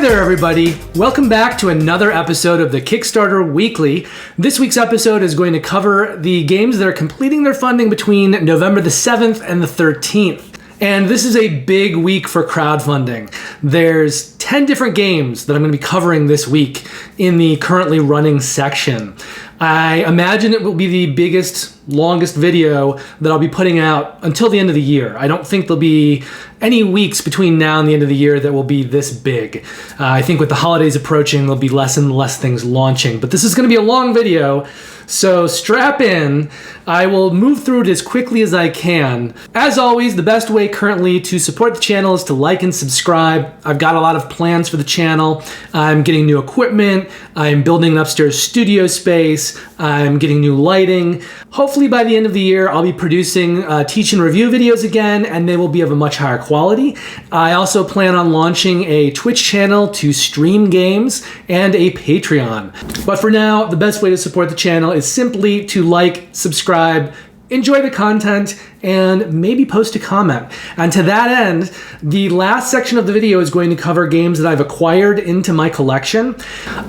there, everybody. Welcome back to another episode of the Kickstarter Weekly. This week's episode is going to cover the games that are completing their funding between November the 7th and the 13th. And this is a big week for crowdfunding. There's 10 different games that I'm going to be covering this week in the currently running section. I imagine it will be the biggest, longest video that I'll be putting out until the end of the year. I don't think there'll be any weeks between now and the end of the year that will be this big. I think with the holidays approaching, there'll be less and less things launching. But this is going to be a long video, so strap in. I will move through it as quickly as I can. As always, the best way currently to support the channel is to like and subscribe. I've got a lot of plans for the channel. I'm getting new equipment. I'm building an upstairs studio space. I'm getting new lighting. Hopefully by the end of the year, I'll be producing teach and review videos again, and they will be of a much higher quality. I also plan on launching a Twitch channel to stream games and a Patreon. But for now, the best way to support the channel is simply to like, subscribe, enjoy the content, and maybe post a comment. And to that end, the last section of the video is going to cover games that I've acquired into my collection.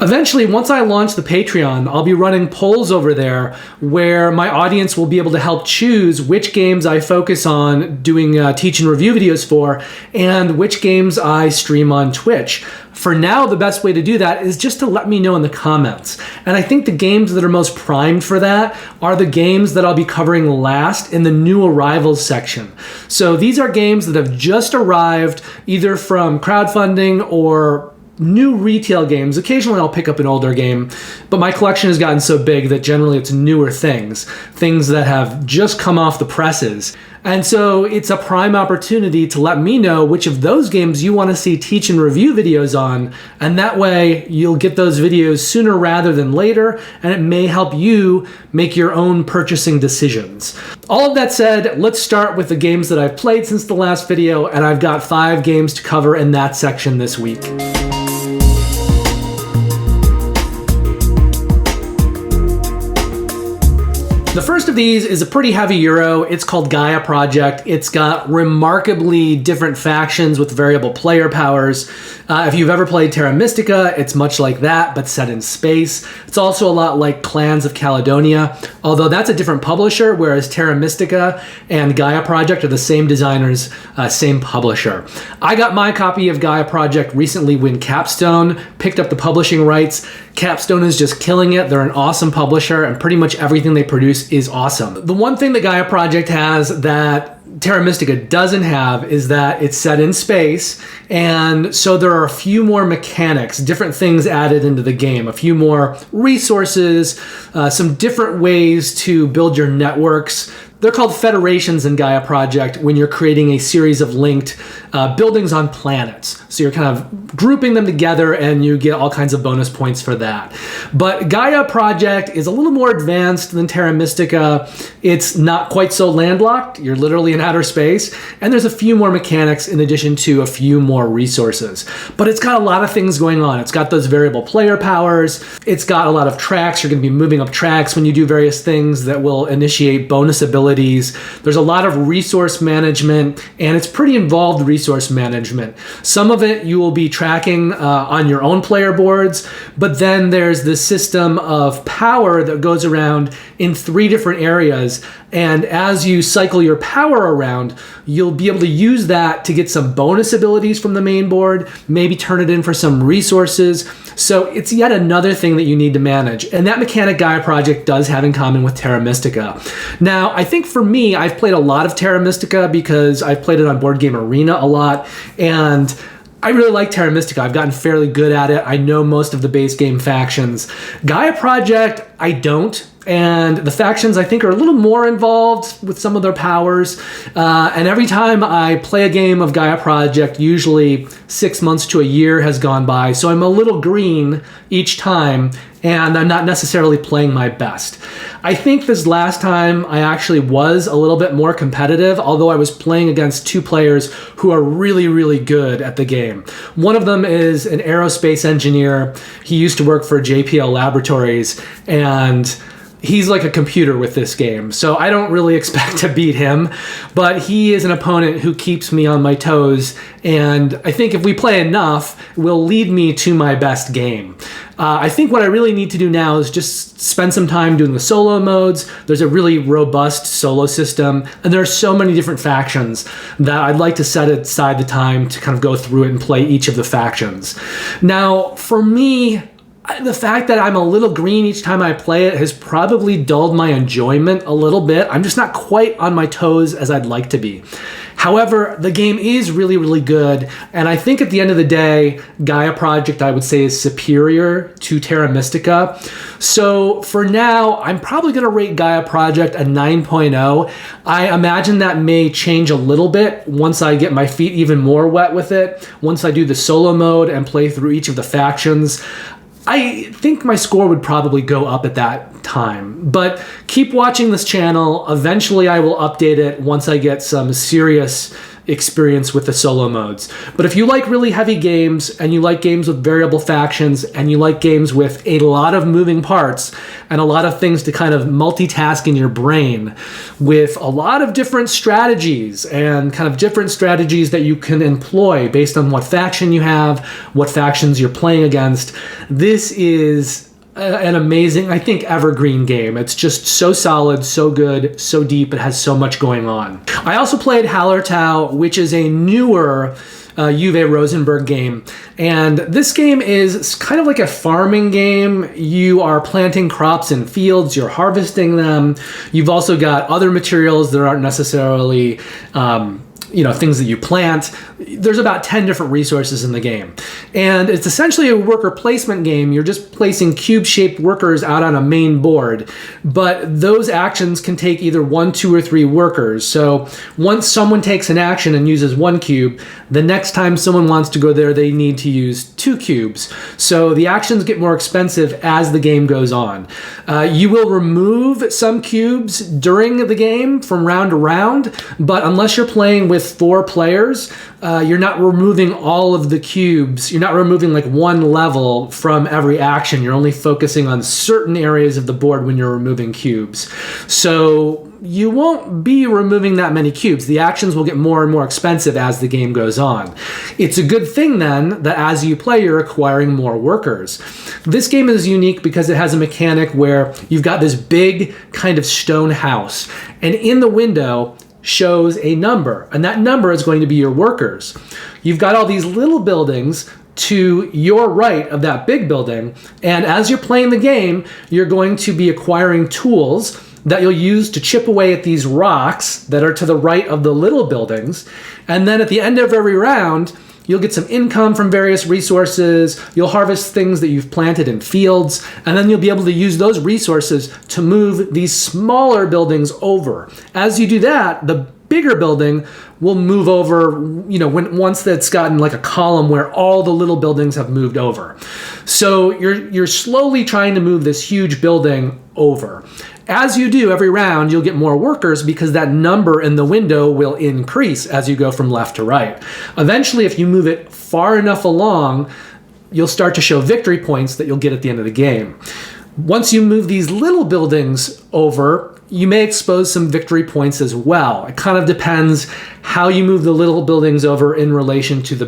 Eventually, once I launch the Patreon, I'll be running polls over there where my audience will be able to help choose which games I focus on doing teach and review videos for and which games I stream on Twitch. For now, the best way to do that is just to let me know in the comments. And I think the games that are most primed for that are the games that I'll be covering last in the new arrivals section. So these are games that have just arrived either from crowdfunding or new retail games. Occasionally I'll pick up an older game, but my collection has gotten so big that generally it's newer things that have just come off the presses. And so it's a prime opportunity to let me know which of those games you want to see teach and review videos on, and that way you'll get those videos sooner rather than later, and it may help you make your own purchasing decisions. All of that said, let's start with the games that I've played since the last video, and I've got 5 games to cover in that section this week. The first of these is a pretty heavy Euro. It's called Gaia Project. It's got remarkably different factions with variable player powers. If you've ever played Terra Mystica, it's much like that, but set in space. It's also a lot like Clans of Caledonia, although that's a different publisher, whereas Terra Mystica and Gaia Project are the same designers, same publisher. I got my copy of Gaia Project recently when Capstone picked up the publishing rights. Capstone is just killing it. They're an awesome publisher, and pretty much everything they produce is awesome. The one thing that Gaia Project has that Terra Mystica doesn't have is that it's set in space, and so there are a few more mechanics, different things added into the game, a few more resources, some different ways to build your networks. They're called federations in Gaia Project when you're creating a series of linked buildings on planets. So you're kind of grouping them together and you get all kinds of bonus points for that. But Gaia Project is a little more advanced than Terra Mystica. It's not quite so landlocked. You're literally in outer space. And there's a few more mechanics in addition to a few more resources. But it's got a lot of things going on. It's got those variable player powers. It's got a lot of tracks. You're going to be moving up tracks when you do various things that will initiate bonus abilities. There's a lot of resource management, and it's pretty involved resource management. Some of it you will be tracking on your own player boards, but then there's this system of power that goes around in 3 different areas, and as you cycle your power around, you'll be able to use that to get some bonus abilities from the main board, maybe turn it in for some resources. So it's yet another thing that you need to manage. And that mechanic Gaia Project does have in common with Terra Mystica. Now, I think for me, I've played a lot of Terra Mystica because I've played it on Board Game Arena a lot, and I really like Terra Mystica. I've gotten fairly good at it. I know most of the base game factions. Gaia Project, I don't. And the factions, I think, are a little more involved with some of their powers. And every time I play a game of Gaia Project, usually 6 months to a year has gone by. So I'm a little green each time, and I'm not necessarily playing my best. I think this last time I actually was a little bit more competitive, although I was playing against 2 players who are really, really good at the game. One of them is an aerospace engineer. He used to work for JPL Laboratories, and he's like a computer with this game. So I don't really expect to beat him, but he is an opponent who keeps me on my toes. And I think if we play enough, will lead me to my best game. I think what I really need to do now is just spend some time doing the solo modes. There's a really robust solo system, and there are so many different factions that I'd like to set aside the time to kind of go through it and play each of the factions. Now, for me, the fact that I'm a little green each time I play it has probably dulled my enjoyment a little bit. I'm just not quite on my toes as I'd like to be. However, the game is really, really good, and I think at the end of the day, Gaia Project, I would say, is superior to Terra Mystica. So for now, I'm probably going to rate Gaia Project a 9.0. I imagine that may change a little bit once I get my feet even more wet with it, once I do the solo mode and play through each of the factions. I think my score would probably go up at that time, but keep watching this channel. Eventually I will update it once I get some serious experience with the solo modes. But if you like really heavy games, and you like games with variable factions, and you like games with a lot of moving parts and a lot of things to kind of multitask in your brain with a lot of different strategies and kind of different strategies that you can employ based on what faction you have, what factions you're playing against, this is an amazing, I think, evergreen game. It's just so solid, so good, so deep. It has so much going on. I also played Hallertau, which is a newer Uwe Rosenberg game. And this game is kind of like a farming game. You are planting crops in fields, you're harvesting them. You've also got other materials that aren't necessarily things that you plant. There's about 10 different resources in the game. And it's essentially a worker placement game. You're just placing cube-shaped workers out on a main board. But those actions can take either 1, 2, or 3 workers. So once someone takes an action and uses 1 cube, the next time someone wants to go there, they need to use 2 cubes. So the actions get more expensive as the game goes on. You will remove some cubes during the game from round to round, but unless you're playing with 4 players, you're not removing all of the cubes. You're not removing like one level from every action. You're only focusing on certain areas of the board when you're removing cubes. So you won't be removing that many cubes. The actions will get more and more expensive as the game goes on. It's a good thing then that as you play, you're acquiring more workers. This game is unique because it has a mechanic where you've got this big kind of stone house, and in the window shows a number, and that number is going to be your workers. You've got all these little buildings to your right of that big building, and as you're playing the game, you're going to be acquiring tools that you'll use to chip away at these rocks that are to the right of the little buildings, and then at the end of every round, you'll get some income from various resources, you'll harvest things that you've planted in fields, and then you'll be able to use those resources to move these smaller buildings over. As you do that, the bigger building will move over, once that's gotten like a column where all the little buildings have moved over. So you're slowly trying to move this huge building over. As you do every round, you'll get more workers because that number in the window will increase as you go from left to right. Eventually, if you move it far enough along, you'll start to show victory points that you'll get at the end of the game. Once you move these little buildings over, you may expose some victory points as well. It kind of depends how you move the little buildings over in relation to the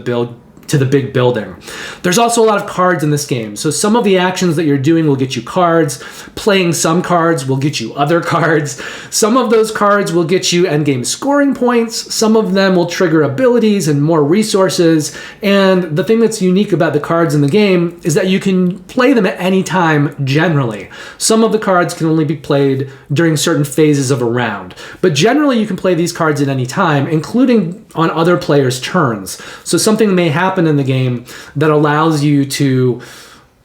big building. There's also a lot of cards in this game. So some of the actions that you're doing will get you cards. Playing some cards will get you other cards. Some of those cards will get you endgame scoring points. Some of them will trigger abilities and more resources. And the thing that's unique about the cards in the game is that you can play them at any time generally. Some of the cards can only be played during certain phases of a round. But generally you can play these cards at any time, including on other players' turns. So something may happen in the game that allows you to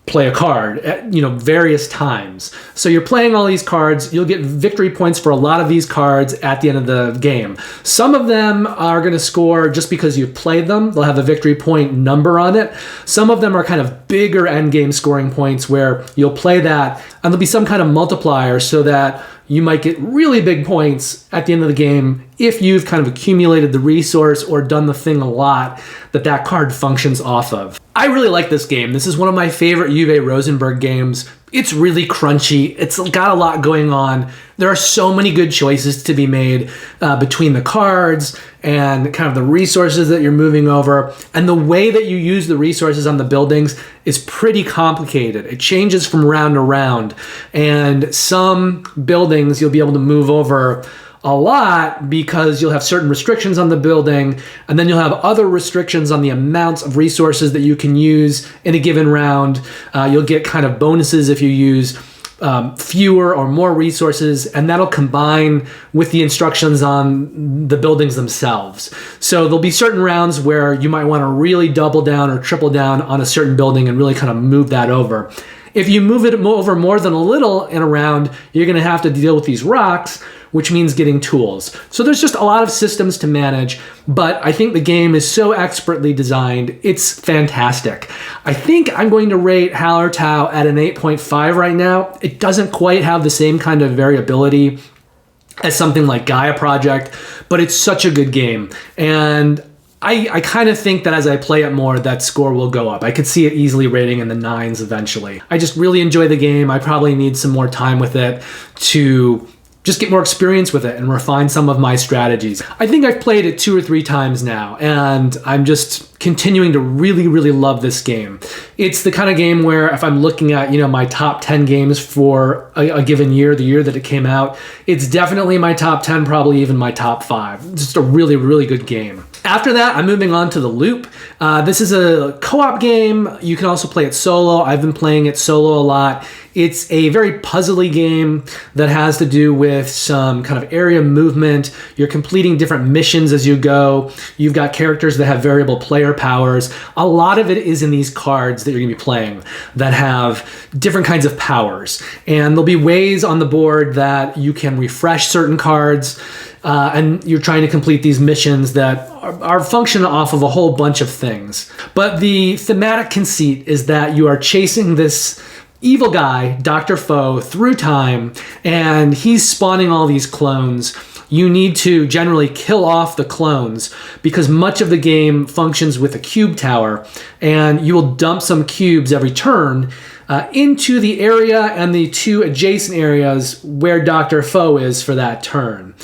play a card at various times. So you're playing all these cards, you'll get victory points for a lot of these cards at the end of the game. Some of them are going to score just because you've played them. They'll have a victory point number on it. Some of them are kind of bigger endgame scoring points where you'll play that and there'll be some kind of multiplier so that you might get really big points at the end of the game if you've kind of accumulated the resource or done the thing a lot that card functions off of. I really like this game. This is one of my favorite Uwe Rosenberg games. It's really crunchy. It's got a lot going on. There are so many good choices to be made between the cards and kind of the resources that you're moving over. And the way that you use the resources on the buildings is pretty complicated. It changes from round to round. And some buildings you'll be able to move over a lot because you'll have certain restrictions on the building, and then you'll have other restrictions on the amounts of resources that you can use in a given round. You'll get kind of bonuses if you use fewer or more resources, and that'll combine with the instructions on the buildings themselves. So there'll be certain rounds where you might want to really double down or triple down on a certain building and really kind of move that over. If you move it over more than a little in a round, you're going to have to deal with these rocks, which means getting tools. So there's just a lot of systems to manage, but I think the game is so expertly designed, it's fantastic. I think I'm going to rate Hallertau at an 8.5 right now. It doesn't quite have the same kind of variability as something like Gaia Project, but it's such a good game. And I kind of think that as I play it more, that score will go up. I could see it easily rating in the 9s eventually. I just really enjoy the game. I probably need some more time with it to just get more experience with it and refine some of my strategies. I think I've played it 2 or 3 times now, and I'm just continuing to really, really love this game. It's the kind of game where if I'm looking at, my top 10 games for a given year, the year that it came out, it's definitely my top 10, probably even my top 5. Just a really, really good game. After that, I'm moving on to The Loop. This is a co-op game. You can also play it solo. I've been playing it solo a lot. It's a very puzzly game that has to do with some kind of area movement. You're completing different missions as you go. You've got characters that have variable player powers. A lot of it is in these cards that you're going to be playing that have different kinds of powers. And there'll be ways on the board that you can refresh certain cards. And you're trying to complete these missions that are functioning off of a whole bunch of things. But the thematic conceit is that you are chasing this evil guy, Dr. Foe, through time, and he's spawning all these clones. You need to generally kill off the clones because much of the game functions with a cube tower, and you will dump some cubes every turn into the area and the 2 adjacent areas where Dr. Foe is for that turn.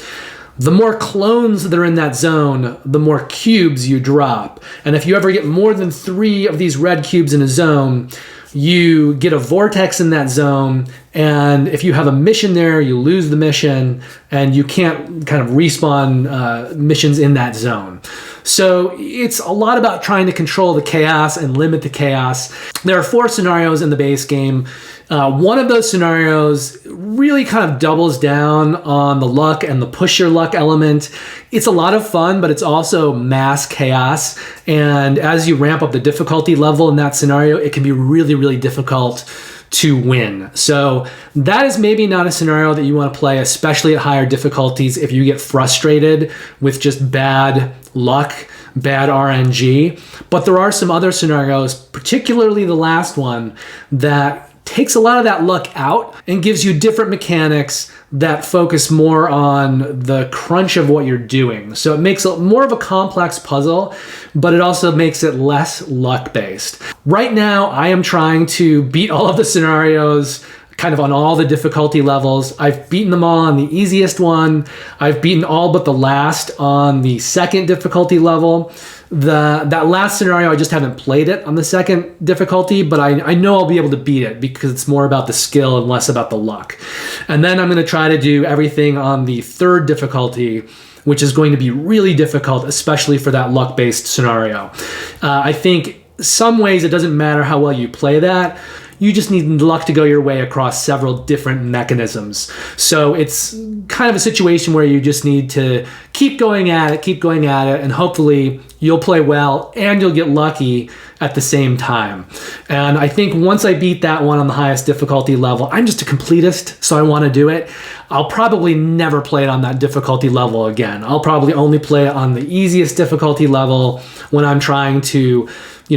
The more clones that are in that zone, the more cubes you drop. And if you ever get more than 3 of these red cubes in a zone, you get a vortex in that zone, and if you have a mission there, you lose the mission, and you can't kind of respawn missions in that zone. So it's a lot about trying to control the chaos and limit the chaos. There are 4 scenarios in the base game. One of those scenarios really kind of doubles down on the luck and the push your luck element. It's a lot of fun, but it's also mass chaos. And as you ramp up the difficulty level in that scenario, it can be really, really difficult to win. So that is maybe not a scenario that you want to play, especially at higher difficulties if you get frustrated with just bad luck, bad RNG. But there are some other scenarios, particularly the last one, that takes a lot of that luck out and gives you different mechanics that focus more on the crunch of what you're doing. So it makes it more of a complex puzzle, but it also makes it less luck-based. Right now, I am trying to beat all of the scenarios kind of on all the difficulty levels. I've beaten them all on the easiest one. I've beaten all but the last on the second difficulty level. That last scenario, I just haven't played it on the second difficulty, but I know I'll be able to beat it because it's more about the skill and less about the luck. And then I'm going to try to do everything on the third difficulty, which is going to be really difficult, especially for that luck-based scenario. I think some ways it doesn't matter how well you play that. You just need luck to go your way across several different mechanisms. So it's kind of a situation where you just need to keep going at it, and hopefully you'll play well and you'll get lucky at the same time. And I think once I beat that one on the highest difficulty level, I'm just a completist, so I want to do it. I'll probably never play it on that difficulty level again. I'll probably only play it on the easiest difficulty level when I'm trying to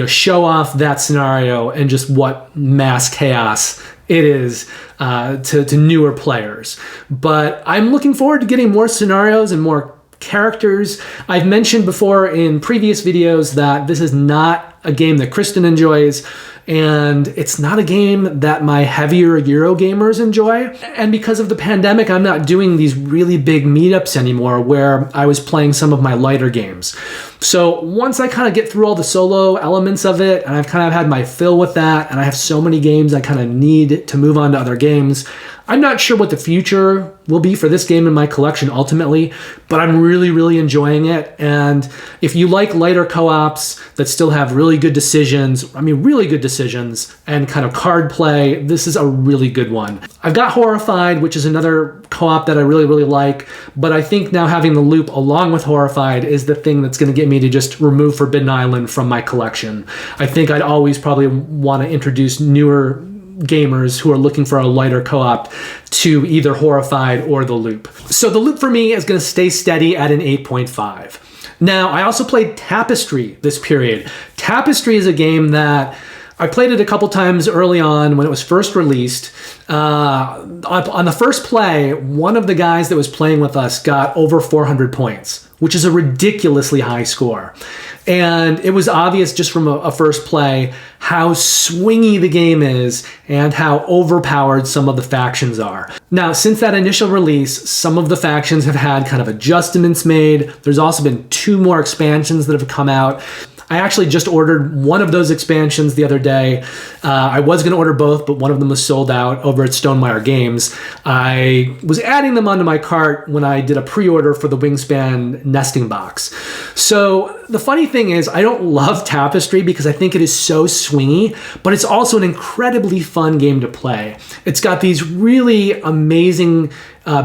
show off that scenario and just what mass chaos it is to newer players. But I'm looking forward to getting more scenarios and more characters. I've mentioned before in previous videos that this is not a game that Kristen enjoys, and it's not a game that my heavier Euro gamers enjoy. And because of the pandemic, I'm not doing these really big meetups anymore where I was playing some of my lighter games. So once I kind of get through all the solo elements of it, and I've kind of had my fill with that, and I have so many games I kind of need to move on to other games, I'm not sure what the future will be for this game in my collection ultimately, but I'm really, really enjoying it. And if you like lighter co-ops that still have really good decisions, and kind of card play, this is a really good one. I've got Horrified, which is another co-op that I really, really like, but I think now having the loop along with Horrified is the thing that's going to get me to just remove Forbidden Island from my collection. I think I'd always probably want to introduce newer gamers who are looking for a lighter co-op to either Horrified or the loop. So the loop for me is going to stay steady at an 8.5. Now, I also played Tapestry this period. Tapestry is a game that I played it a couple times early on when it was first released. On the first play, one of the guys that was playing with us got over 400 points, which is a ridiculously high score. And it was obvious just from a first play how swingy the game is and how overpowered some of the factions are. Now, since that initial release, some of the factions have had kind of adjustments made. There's also been 2 more expansions that have come out. I actually just ordered one of those expansions the other day. I was going to order both, but one of them was sold out over at Stonemaier Games. I was adding them onto my cart when I did a pre-order for the Wingspan nesting box. So the funny thing is, I don't love Tapestry because I think it is so swingy, but it's also an incredibly fun game to play. It's got these really amazing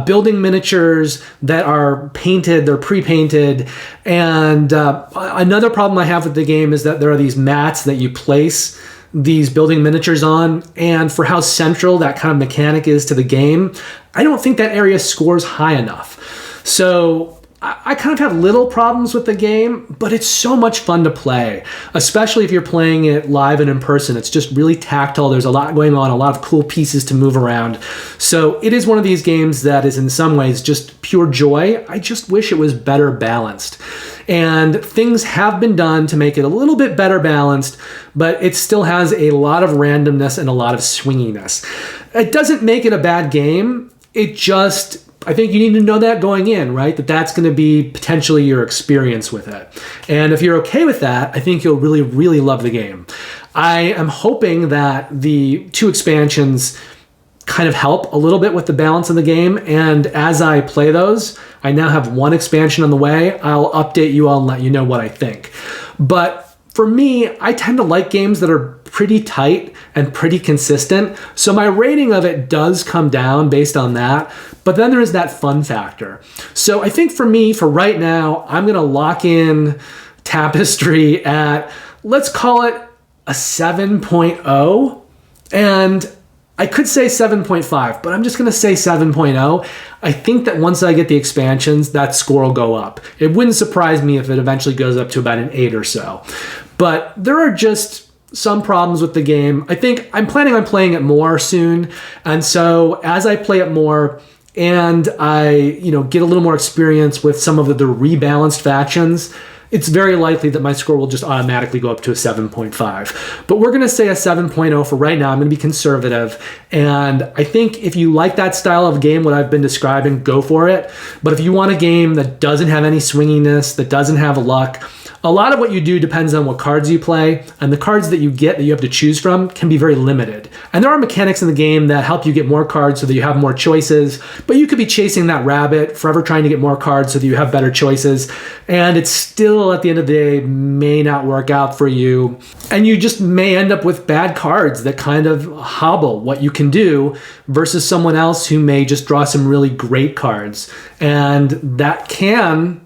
building miniatures that are painted, they're pre-painted. And another problem I have with the game is that there are these mats that you place these building miniatures on. And for how central that kind of mechanic is to the game, I don't think that area scores high enough. So I kind of have little problems with the game, but it's so much fun to play, especially if you're playing it live and in person. It's just really tactile. There's a lot going on, a lot of cool pieces to move around. So it is one of these games that is in some ways just pure joy. I just wish it was better balanced. And things have been done to make it a little bit better balanced, but it still has a lot of randomness and a lot of swinginess. It doesn't make it a bad game. It just, I think you need to know that going in, right? That's going to be potentially your experience with it. And if you're okay with that, I think you'll really, really love the game. I am hoping that the 2 expansions kind of help a little bit with the balance of the game. And as I play those, I now have 1 expansion on the way. I'll update you all and let you know what I think. But for me, I tend to like games that are pretty tight and pretty consistent. So my rating of it does come down based on that. But then there is that fun factor. So I think for me, for right now, I'm going to lock in Tapestry at, let's call it a 7.0. And I could say 7.5, but I'm just going to say 7.0. I think that once I get the expansions, that score will go up. It wouldn't surprise me if it eventually goes up to about an 8 or so. But there are just some problems with the game. I think I'm planning on playing it more soon. And so as I play it more and I, get a little more experience with some of the rebalanced factions, it's very likely that my score will just automatically go up to a 7.5. But we're going to say a 7.0 for right now. I'm going to be conservative. And I think if you like that style of game, what I've been describing, go for it. But if you want a game that doesn't have any swinginess, that doesn't have luck, a lot of what you do depends on what cards you play, and the cards that you get that you have to choose from can be very limited. And there are mechanics in the game that help you get more cards so that you have more choices, but you could be chasing that rabbit, forever trying to get more cards so that you have better choices, and it still, at the end of the day, may not work out for you. And you just may end up with bad cards that kind of hobble what you can do versus someone else who may just draw some really great cards. And that can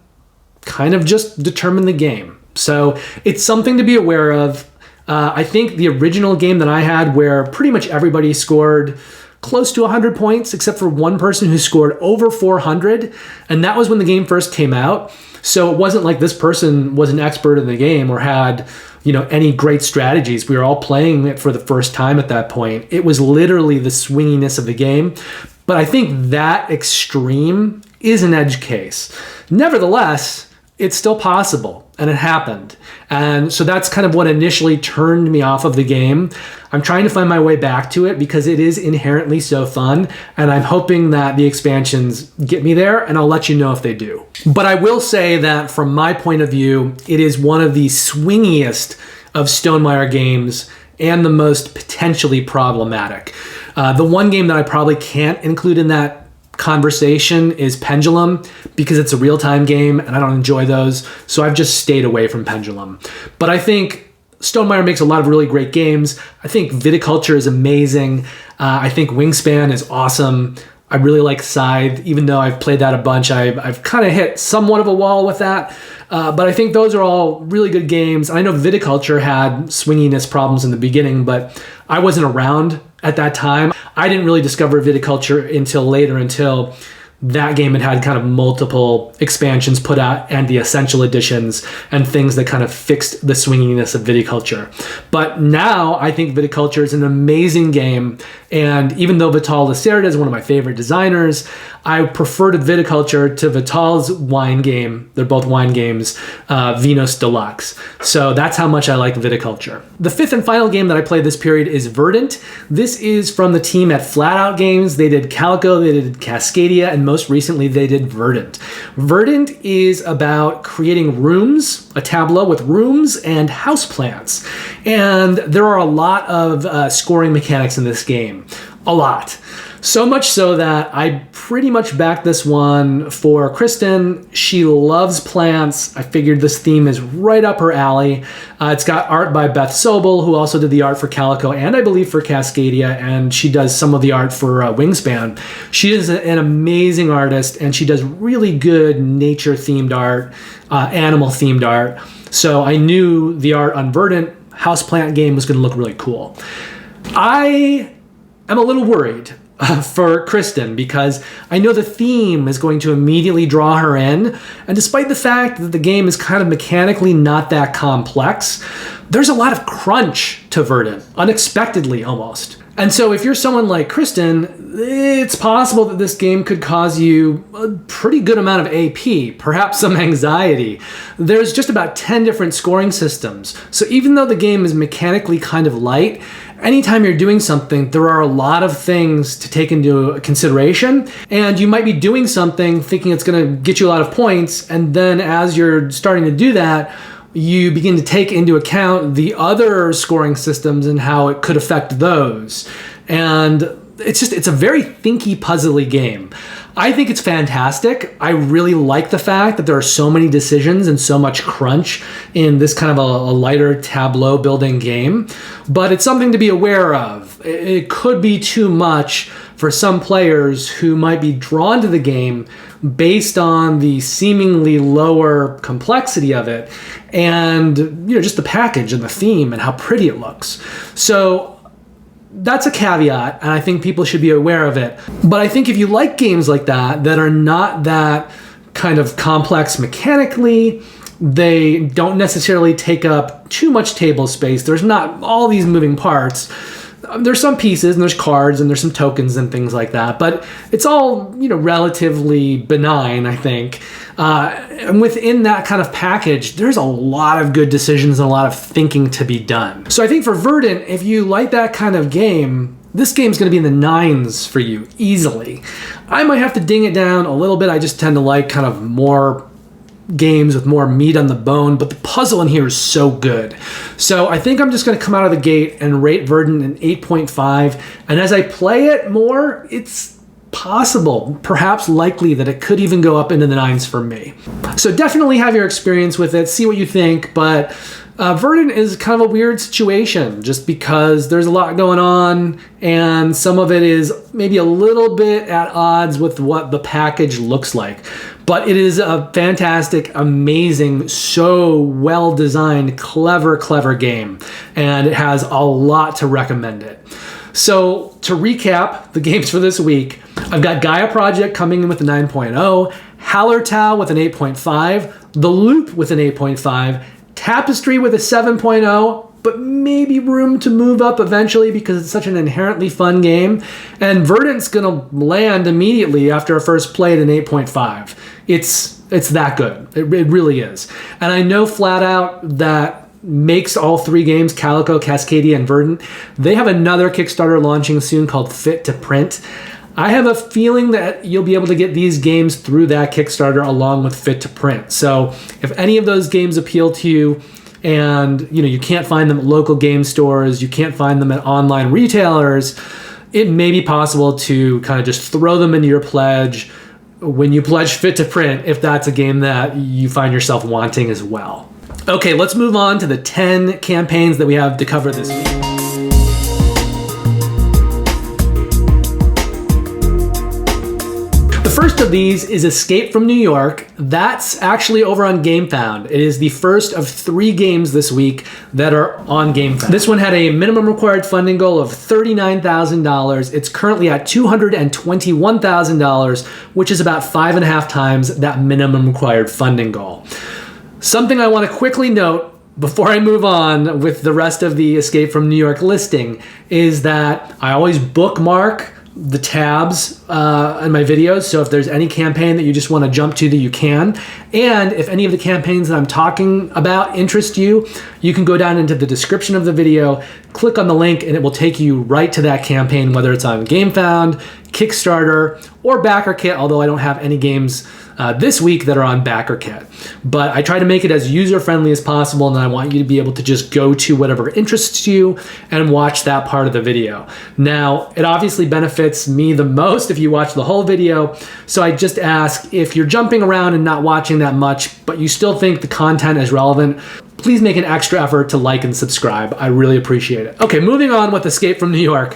kind of just determine the game. So it's something to be aware of. I think the original game that I had where pretty much everybody scored close to 100 points, except for one person who scored over 400. And that was when the game first came out. So it wasn't like this person was an expert in the game or had, any great strategies. We were all playing it for the first time at that point. It was literally the swinginess of the game. But I think that extreme is an edge case. Nevertheless, it's still possible, and it happened. And so that's kind of what initially turned me off of the game. I'm trying to find my way back to it because it is inherently so fun, and I'm hoping that the expansions get me there, and I'll let you know if they do. But I will say that from my point of view, it is one of the swingiest of Stonemaier games and the most potentially problematic. The one game that I probably can't include in that conversation is Pendulum, because it's a real-time game and I don't enjoy those, so I've just stayed away from Pendulum. But I think Stonemaier makes a lot of really great games. I think Viticulture is amazing. I think Wingspan is awesome. I really like Scythe, even though I've played that a bunch. I've kind of hit somewhat of a wall with that. But I think those are all really good games. I know Viticulture had swinginess problems in the beginning, but I wasn't around at that time. I didn't really discover Viticulture until later, until that game had kind of multiple expansions put out and the essential editions and things that kind of fixed the swinginess of Viticulture. But now I think Viticulture is an amazing game. And even though Vital Lacerda is one of my favorite designers, I preferred Viticulture to Vital's wine game. They're both wine games, Vinous Deluxe. So that's how much I like Viticulture. The fifth and final game that I played this period is Verdant. This is from the team at Flat Out Games. They did Calico, they did Cascadia, and most recently they did Verdant. Verdant is about creating rooms, a tableau with rooms and houseplants. And there are a lot of scoring mechanics in this game. A lot. So much so that I pretty much backed this one for Kristen. She loves plants. I figured this theme is right up her alley. It's got art by Beth Sobel, who also did the art for Calico and I believe for Cascadia, and she does some of the art for Wingspan. She is an amazing artist, and she does really good nature-themed art, animal-themed art. So I knew the art on Verdant houseplant game was going to look really cool. I am a little worried for Kristen because I know the theme is going to immediately draw her in, and despite the fact that the game is kind of mechanically not that complex, there's a lot of crunch to Verdant, unexpectedly almost. And so if you're someone like Kristen, it's possible that this game could cause you a pretty good amount of AP, perhaps some anxiety. There's just about 10 different scoring systems. So even though the game is mechanically kind of light, anytime you're doing something, there are a lot of things to take into consideration. And you might be doing something thinking it's going to get you a lot of points. And then as you're starting to do that, you begin to take into account the other scoring systems and how it could affect those. And it's a very thinky, puzzly game. I think it's fantastic. I really like the fact that there are so many decisions and so much crunch in this kind of a lighter tableau building game, but it's something to be aware of. It could be too much for some players who might be drawn to the game based on the seemingly lower complexity of it and just the package and the theme and how pretty it looks. So that's a caveat, and I think people should be aware of it. But I think if you like games like that are not that kind of complex mechanically, they don't necessarily take up too much table space, there's not all these moving parts. There's some pieces and there's cards and there's some tokens and things like that, but it's all, relatively benign, I think. And within that kind of package, there's a lot of good decisions and a lot of thinking to be done. So I think for Verdant, if you like that kind of game, this game's going to be in the 9s for you easily. I might have to ding it down a little bit. I just tend to like kind of more games with more meat on the bone, but the puzzle in here is so good. So I think I'm just going to come out of the gate and rate Verdant an 8.5. And as I play it more, it's possible, perhaps likely, that it could even go up into the 9s for me. So definitely have your experience with it, see what you think, but Verdant is kind of a weird situation just because there's a lot going on and some of it is maybe a little bit at odds with what the package looks like. But it is a fantastic, amazing, so well-designed, clever game. And it has a lot to recommend it. So to recap the games for this week, I've got Gaia Project coming in with a 9.0, Hallertau with an 8.5, The Loop with an 8.5, Tapestry with a 7.0, but maybe room to move up eventually because it's such an inherently fun game. And Verdant's going to land immediately after a first play at an 8.5. It's that good. It really is. And I know flat out that makes all three games, Calico, Cascadia, and Verdant, they have another Kickstarter launching soon called Fit to Print. I have a feeling that you'll be able to get these games through that Kickstarter along with Fit to Print. So if any of those games appeal to you, and you can't find them at local game stores, you can't find them at online retailers, it may be possible to kind of just throw them into your pledge when you pledge Fit to Print if that's a game that you find yourself wanting as well. Okay, let's move on to the 10 campaigns that we have to cover this week. The first of these is Escape from New York. That's actually over on Gamefound. It is the first of 3 games this week that are on Gamefound. This one had a minimum required funding goal of $39,000. It's currently at $221,000, which is about 5.5 times that minimum required funding goal. Something I want to quickly note before I move on with the rest of the Escape from New York listing is that I always bookmark the tabs in my videos, so if there's any campaign that you just want to jump to that you can, and if any of the campaigns that I'm talking about interest you, you can go down into the description of the video, click on the link, and it will take you right to that campaign, whether it's on Gamefound, Kickstarter, or BackerKit, although I don't have any games this week that are on BackerKit. But I try to make it as user-friendly as possible, and I want you to be able to just go to whatever interests you and watch that part of the video. Now, it obviously benefits me the most if you watch the whole video, so I just ask, if you're jumping around and not watching that much, but you still think the content is relevant, please make an extra effort to like and subscribe. I really appreciate it. Okay, moving on with Escape from New York.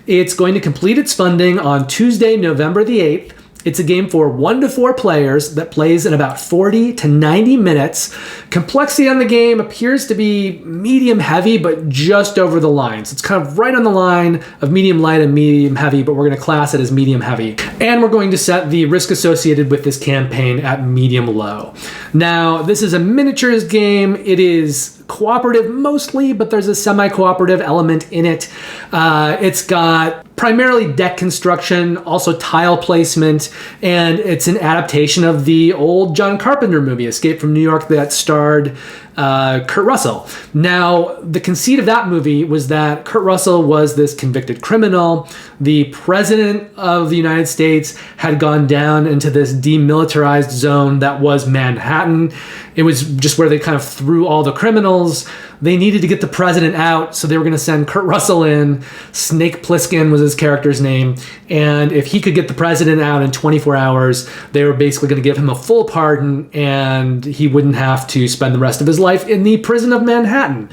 It's going to complete its funding on Tuesday, November the 8th. It's a game for 1 to 4 players that plays in about 40 to 90 minutes. Complexity on the game appears to be medium heavy, but just over the line. So it's kind of right on the line of medium light and medium heavy, but we're going to class it as medium heavy. And we're going to set the risk associated with this campaign at medium low. Now, this is a miniatures game. It is cooperative mostly, but there's a semi-cooperative element in it. It's got primarily deck construction, also tile placement, and it's an adaptation of the old John Carpenter movie, Escape from New York, that starred Kurt Russell. Now, the conceit of that movie was that Kurt Russell was this convicted criminal. The president of the United States had gone down into this demilitarized zone that was Manhattan. It was just where they kind of threw all the criminals. They needed to get the president out, so they were going to send Kurt Russell in. Snake Plissken was his character's name. And if he could get the president out in 24 hours, they were basically going to give him a full pardon, and he wouldn't have to spend the rest of his life in the prison of Manhattan.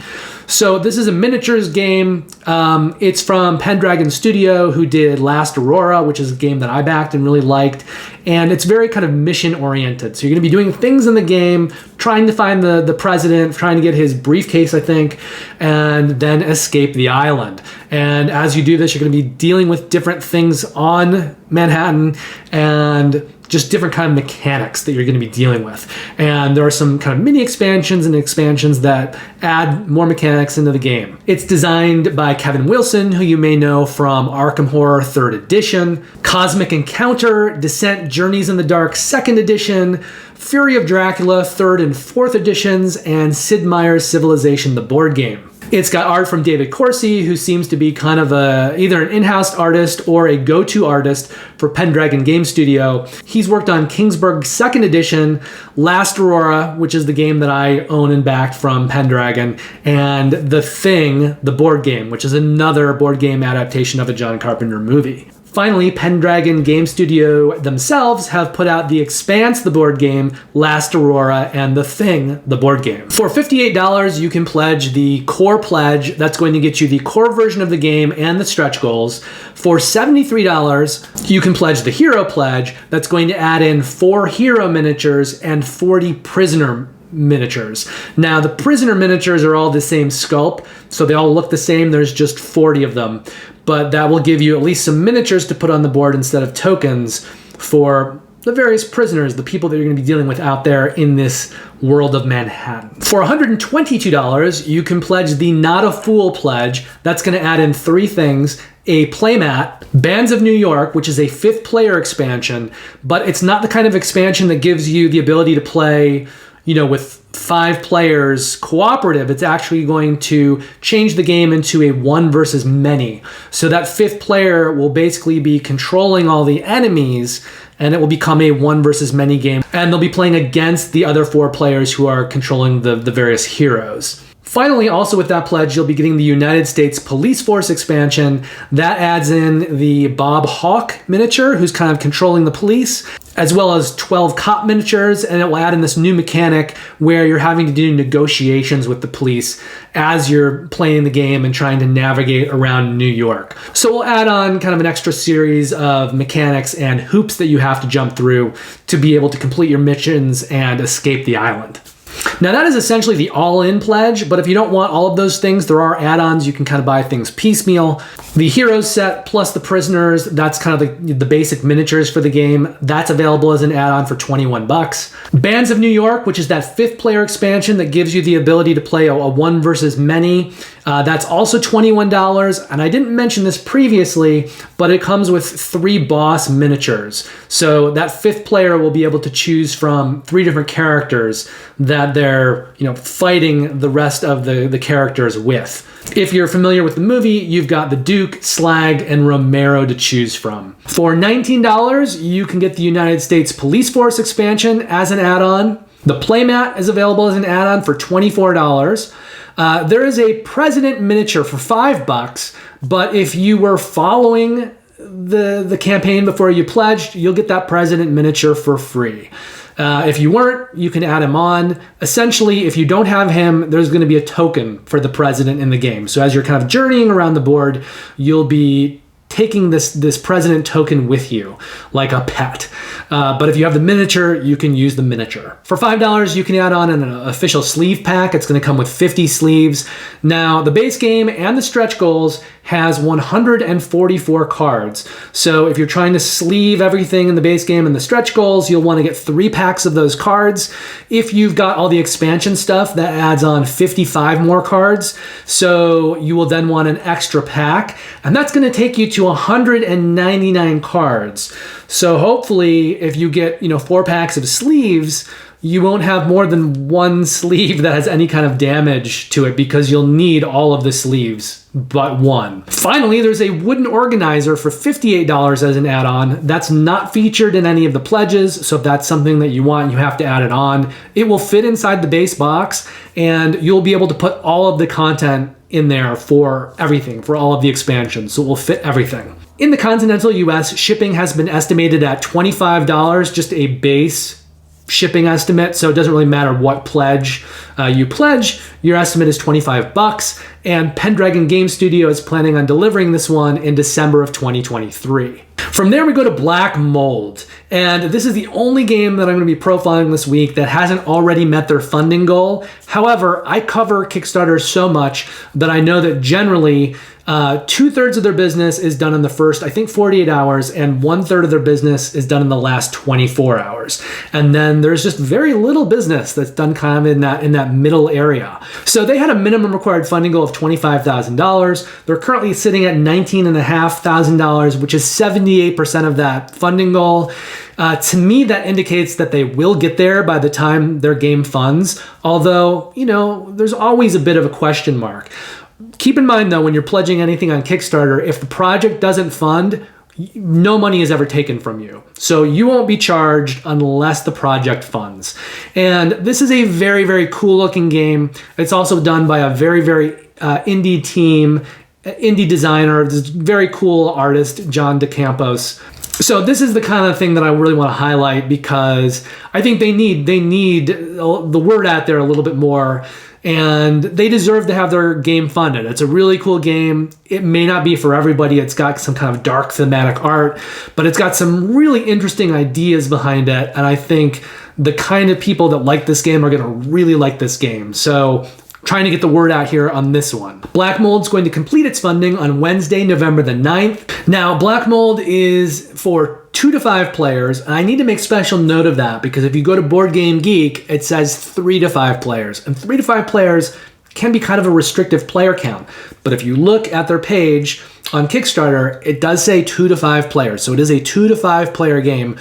So this is a miniatures game. It's from Pendragon Studio, who did Last Aurora, which is a game that I backed and really liked. And it's very kind of mission-oriented. So you're going to be doing things in the game, trying to find the president, trying to get his briefcase, I think, and then escape the island. And as you do this, you're going to be dealing with different things on Manhattan and just different kind of mechanics that you're going to be dealing with. And there are some kind of mini expansions and expansions that add more mechanics into the game. It's designed by Kevin Wilson, who you may know from Arkham Horror 3rd Edition, Cosmic Encounter, Descent Journeys in the Dark 2nd Edition, Fury of Dracula 3rd and 4th Editions, and Sid Meier's Civilization the board game. It's got art from David Corsi, who seems to be kind of either an in-house artist or a go-to artist for Pendragon Game Studio. He's worked on Kingsburg 2nd Edition, Last Aurora, which is the game that I own and backed from Pendragon, and The Thing, the board game, which is another board game adaptation of a John Carpenter movie. Finally, Pendragon Game Studio themselves have put out The Expanse, the board game, Last Aurora, and The Thing, the board game. For $58, you can pledge the core pledge. That's going to get you the core version of the game and the stretch goals. For $73, you can pledge the hero pledge. That's going to add in 4 hero miniatures and 40 prisoner miniatures. Now, the prisoner miniatures are all the same sculpt, so they all look the same. There's just 40 of them. But that will give you at least some miniatures to put on the board instead of tokens for the various prisoners, the people that you're going to be dealing with out there in this world of Manhattan. For $122, you can pledge the Not a Fool pledge. That's going to add in 3 things: a playmat, Bands of New York, which is a 5th player expansion, but it's not the kind of expansion that gives you the ability to play, with 5 players cooperative. It's actually going to change the game into a 1 versus many. So that 5th player will basically be controlling all the enemies, and it will become a 1 versus many game. And they'll be playing against the other 4 players who are controlling the various heroes. Finally, also with that pledge, you'll be getting the United States Police Force expansion. That adds in the Bob Hawke miniature, who's kind of controlling the police, as well as 12 cop miniatures, and it will add in this new mechanic where you're having to do negotiations with the police as you're playing the game and trying to navigate around New York. So we'll add on kind of an extra series of mechanics and hoops that you have to jump through to be able to complete your missions and escape the island. Now that is essentially the all-in pledge, but if you don't want all of those things, there are add-ons. You can kind of buy things piecemeal. The Heroes set plus the Prisoners, that's kind of the basic miniatures for the game. That's available as an add-on for $21. Bands of New York, which is that 5th player expansion that gives you the ability to play a 1 versus many. That's also $21, and I didn't mention this previously, but it comes with 3 boss miniatures. So that 5th player will be able to choose from 3 different characters that they're fighting the rest of the characters with. If you're familiar with the movie, you've got the Duke, Slag, and Romero to choose from. For $19, you can get the United States Police Force expansion as an add-on. The playmat is available as an add-on for $24. There is a President miniature for $5, but if you were following the campaign before you pledged, you'll get that President miniature for free. If you weren't, you can add him on. Essentially, if you don't have him, there's going to be a token for the President in the game. So as you're kind of journeying around the board, you'll be taking this President token with you like a pet. But if you have the miniature, you can use the miniature. For $5, you can add on an official sleeve pack. It's going to come with 50 sleeves. Now, the base game and the stretch goals has 144 cards. So if you're trying to sleeve everything in the base game and the stretch goals, you'll want to get 3 packs of those cards. If you've got all the expansion stuff, that adds on 55 more cards. So you will then want an extra pack, and that's going to take you to 199 cards. So hopefully if you get 4 packs of sleeves, you won't have more than 1 sleeve that has any kind of damage to it, because you'll need all of the sleeves but 1. Finally, there's a wooden organizer for $58 as an add-on. That's not featured in any of the pledges, so if that's something that you want, you have to add it on. It will fit inside the base box, and you'll be able to put all of the content in there for everything, for all of the expansions, so it will fit everything. In the continental US, shipping has been estimated at $25, just a base shipping estimate, so it doesn't really matter what pledge you pledge. Your estimate is $25, and Pendragon Game Studio is planning on delivering this one in December of 2023. From there, we go to Black Mold, and this is the only game that I'm going to be profiling this week that hasn't already met their funding goal. However, I cover Kickstarter so much that I know that generally 2/3 of their business is done in the first, 48 hours, and 1/3 of their business is done in the last 24 hours. And then there's just very little business that's done kind of in that middle area. So they had a minimum required funding goal of $25,000. They're currently sitting at $19,500, which is 78% of that funding goal. To me, that indicates that they will get there by the time their game funds, although, there's always a bit of a question mark. Keep in mind, though, when you're pledging anything on Kickstarter, if the project doesn't fund, no money is ever taken from you. So you won't be charged unless the project funds. And this is a very, very cool looking game. It's also done by a very, very indie team, indie designer, this very cool artist, John DeCampos. So this is the kind of thing that I really want to highlight, because I think they need the word out there a little bit more, and they deserve to have their game funded. It's a really cool game. It may not be for everybody. It's got some kind of dark thematic art, but it's got some really interesting ideas behind it, and I think the kind of people that like this game are going to really like this game. So trying to get the word out here on this one. Black Mold's going to complete its funding on Wednesday, November the 9th. Now, Black Mold is for 2 to 5 players, and I need to make special note of that because if you go to Board Game Geek, it says 3 to 5 players, and 3 to 5 players can be kind of a restrictive player count. But if you look at their page on Kickstarter, it does say 2 to 5 players. So it is a 2 to 5 player game.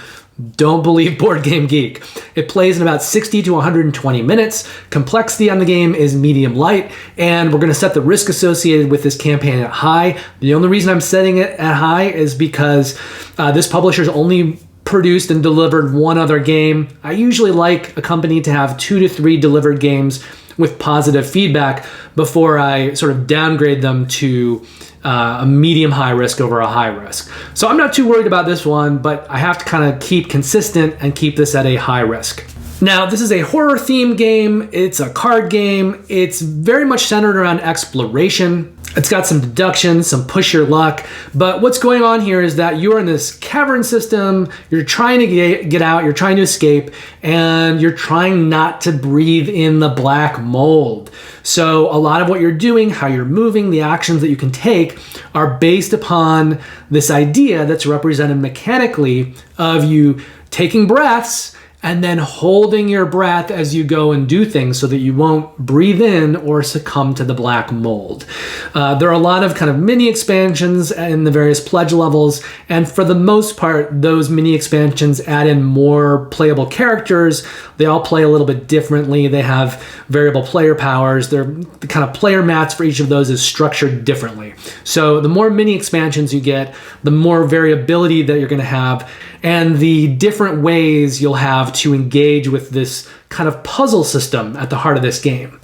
Don't believe Board Game Geek. It plays in about 60 to 120 minutes. Complexity on the game is medium light, and we're going to set the risk associated with this campaign at high. The only reason I'm setting it at high is because this publisher's only produced and delivered one other game. I usually like a company to have 2 to 3 delivered games with positive feedback before I sort of downgrade them to a medium high risk over a high risk. So I'm not too worried about this one, but I have to kind of keep consistent and keep this at a high risk. Now, this is a horror themed game. It's a card game. It's very much centered around exploration. It's got some deduction, some push your luck. But what's going on here is that you're in this cavern system. You're trying to get out. You're trying to escape. And you're trying not to breathe in the black mold. So a lot of what you're doing, how you're moving, the actions that you can take are based upon this idea that's represented mechanically of you taking breaths and then holding your breath as you go and do things so that you won't breathe in or succumb to the black mold. There are a lot of kind of mini expansions in the various pledge levels, and for the most part, those mini expansions add in more playable characters. They all play a little bit differently. They have variable player powers. The kind of player mats for each of those is structured differently. So the more mini expansions you get, the more variability that you're going to have, and the different ways you'll have to engage with this kind of puzzle system at the heart of this game.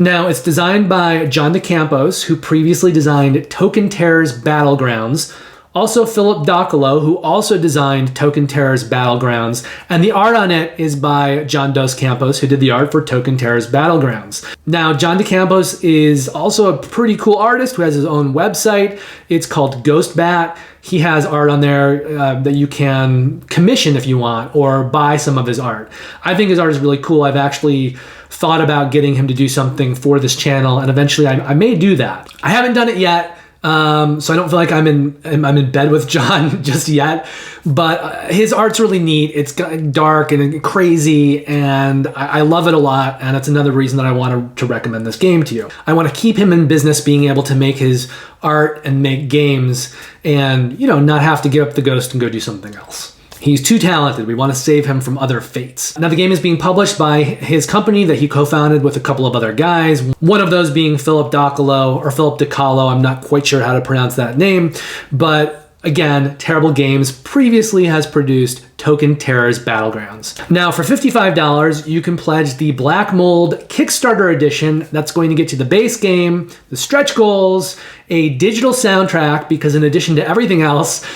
Now, it's designed by John DeCampos, who previously designed Token Terror's Battlegrounds, also Philip Docolo, who also designed Token Terror's Battlegrounds, and the art on it is by John Dos Campos, who did the art for Token Terror's Battlegrounds. Now, John DeCampos is also a pretty cool artist who has his own website. It's called Ghostbat. He has art on there that you can commission if you want, or buy some of his art. I think his art is really cool. I've actually thought about getting him to do something for this channel, and eventually I may do that. I haven't done it yet, so I don't feel like I'm in bed with John just yet. But his art's really neat. It's dark and crazy, and I love it a lot. And it's another reason that I want to recommend this game to you. I want to keep him in business, being able to make his art and make games, and not have to give up the ghost and go do something else. He's too talented. We want to save him from other fates. Now, the game is being published by his company that he co-founded with a couple of other guys. One of those being Philip Docolo, or Philip DeCalo. I'm not quite sure how to pronounce that name. But again, Terrible Games previously has produced Token Terror's Battlegrounds. Now, for $55, you can pledge the Black Mold Kickstarter edition. That's going to get you the base game, the stretch goals, a digital soundtrack, because in addition to everything else,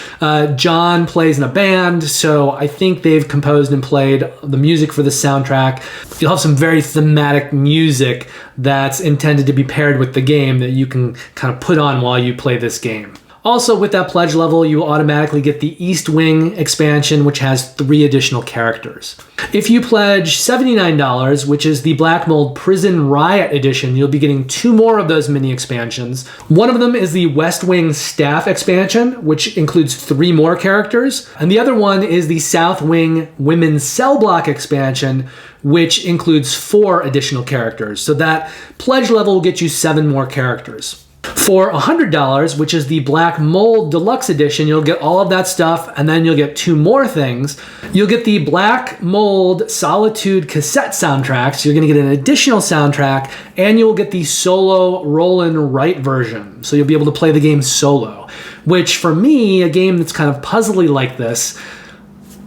John plays in a band, so I think they've composed and played the music for the soundtrack. You'll have some very thematic music that's intended to be paired with the game that you can kind of put on while you play this game. Also, with that pledge level, you will automatically get the East Wing expansion, which has 3 additional characters. If you pledge $79, which is the Black Mold Prison Riot edition, you'll be getting 2 more of those mini expansions. One of them is the West Wing Staff expansion, which includes 3 more characters. And the other one is the South Wing Women's Cell Block expansion, which includes 4 additional characters. So that pledge level will get you 7 more characters. For $100, which is the Black Mold Deluxe Edition, you'll get all of that stuff, and then you'll get 2 more things. You'll get the Black Mold Solitude cassette soundtrack, so you're going to get an additional soundtrack, and you'll get the solo roll and write version, so you'll be able to play the game solo, which for me, a game that's kind of puzzly like this,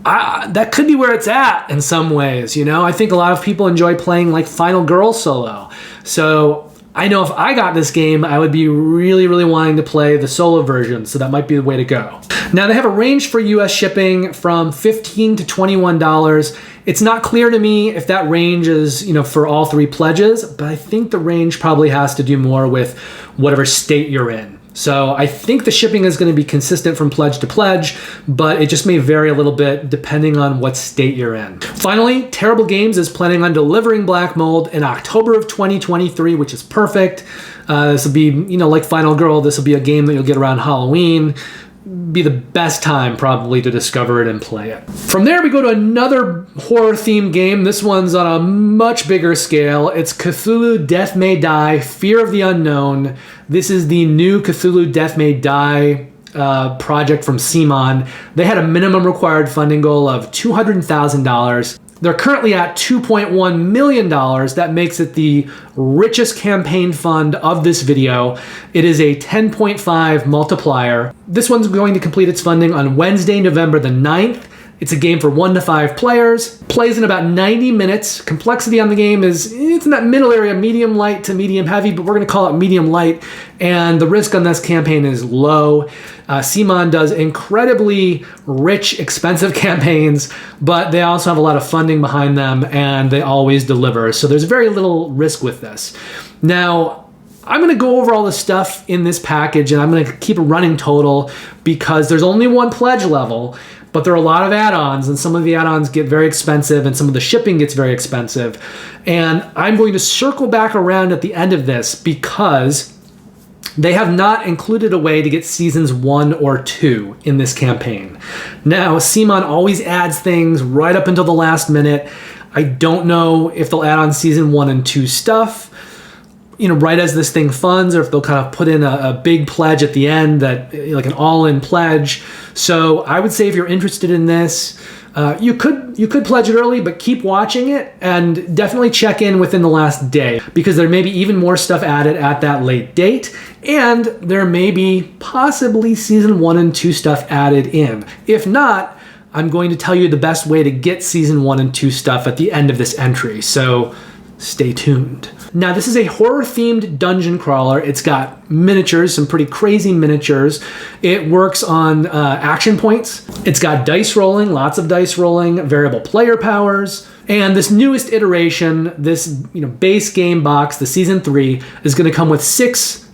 that could be where it's at in some ways. I think a lot of people enjoy playing like Final Girl solo, so I know if I got this game, I would be really, really wanting to play the solo version, so that might be the way to go. Now, they have a range for US shipping from $15 to $21. It's not clear to me if that range is, for all 3 pledges, but I think the range probably has to do more with whatever state you're in. So I think the shipping is going to be consistent from pledge to pledge, but it just may vary a little bit depending on what state you're in. Finally, Terrible Games is planning on delivering Black Mold in October of 2023, which is perfect. This will be, like Final Girl, this will be a game that you'll get around Halloween. be the best time probably to discover it and play it. From there, we go to another horror-themed game. This one's on a much bigger scale. It's Cthulhu Death May Die, Fear of the Unknown. This is the new Cthulhu Death May Die project from CMON. They had a minimum required funding goal of $200,000. They're currently at $2.1 million. That makes it the richest campaign fund of this video. It is a 10.5 multiplier. This one's going to complete its funding on Wednesday, November the 9th. It's a game for 1 to 5 players. Plays in about 90 minutes. Complexity on the game it's in that middle area, medium light to medium heavy, but we're going to call it medium light. And the risk on this campaign is low. CMON does incredibly rich, expensive campaigns, but they also have a lot of funding behind them, and they always deliver. So there's very little risk with this. Now, I'm going to go over all the stuff in this package, and I'm going to keep a running total because there's only one pledge level, but there are a lot of add-ons, and some of the add-ons get very expensive, and some of the shipping gets very expensive. And I'm going to circle back around at the end of this because they have not included a way to get seasons 1 or 2 in this campaign. Now, CMON always adds things right up until the last minute. I don't know if they'll add on season 1 and 2 stuff, right as this thing funds, or if they'll kind of put in a big pledge at the end, that like an all-in pledge. So I would say if you're interested in this, you could pledge it early, but keep watching it and definitely check in within the last day, because there may be even more stuff added at that late date, and there may be possibly season 1 and 2 stuff added in. If not, I'm going to tell you the best way to get season 1 and 2 stuff at the end of this entry, so stay tuned. Now, this is a horror-themed dungeon crawler. It's got miniatures, some pretty crazy miniatures. It works on action points. It's got dice rolling, lots of dice rolling, variable player powers. And this newest iteration, this base game box, the Season 3, is going to come with 6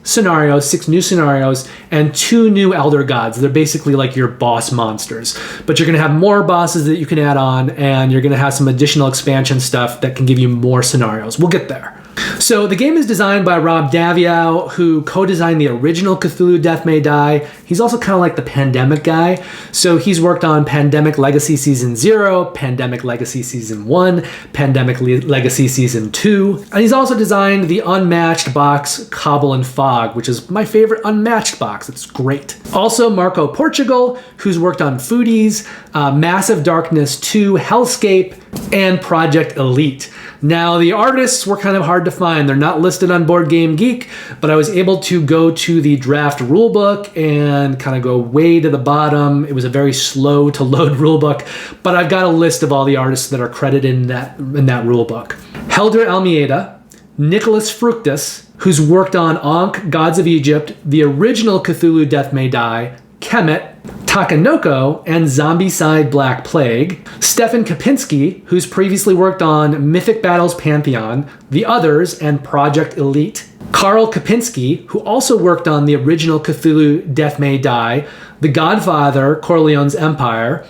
new scenarios, and 2 new Elder Gods. They're basically like your boss monsters. But you're going to have more bosses that you can add on, and you're going to have some additional expansion stuff that can give you more scenarios. We'll get there. So the game is designed by Rob Daviau, who co-designed the original Cthulhu Death May Die. He's also kind of like the Pandemic guy. So he's worked on Pandemic Legacy Season 0, Pandemic Legacy Season 1, Pandemic Legacy Season 2. And he's also designed the Unmatched box, Cobble and Fog, which is my favorite Unmatched box. It's great. Also Marco Portugal, who's worked on Foodies, Massive Darkness 2, Hellscape, and Project Elite. Now, the artists were kind of hard to find. They're not listed on Board Game Geek, but I was able to go to the draft rulebook and kind of go way to the bottom. It was a very slow to load rulebook, but I've got a list of all the artists that are credited in that rulebook. Helder Almeida, Nicholas Fructus, who's worked on Ankh, Gods of Egypt, the original Cthulhu Death May Die, Kemet, Takanoko, and Zombicide Black Plague. Stefan Kapinski, who's previously worked on Mythic Battles Pantheon, The Others, and Project Elite. Karl Kapinski, who also worked on the original Cthulhu Death May Die, The Godfather, Corleone's Empire,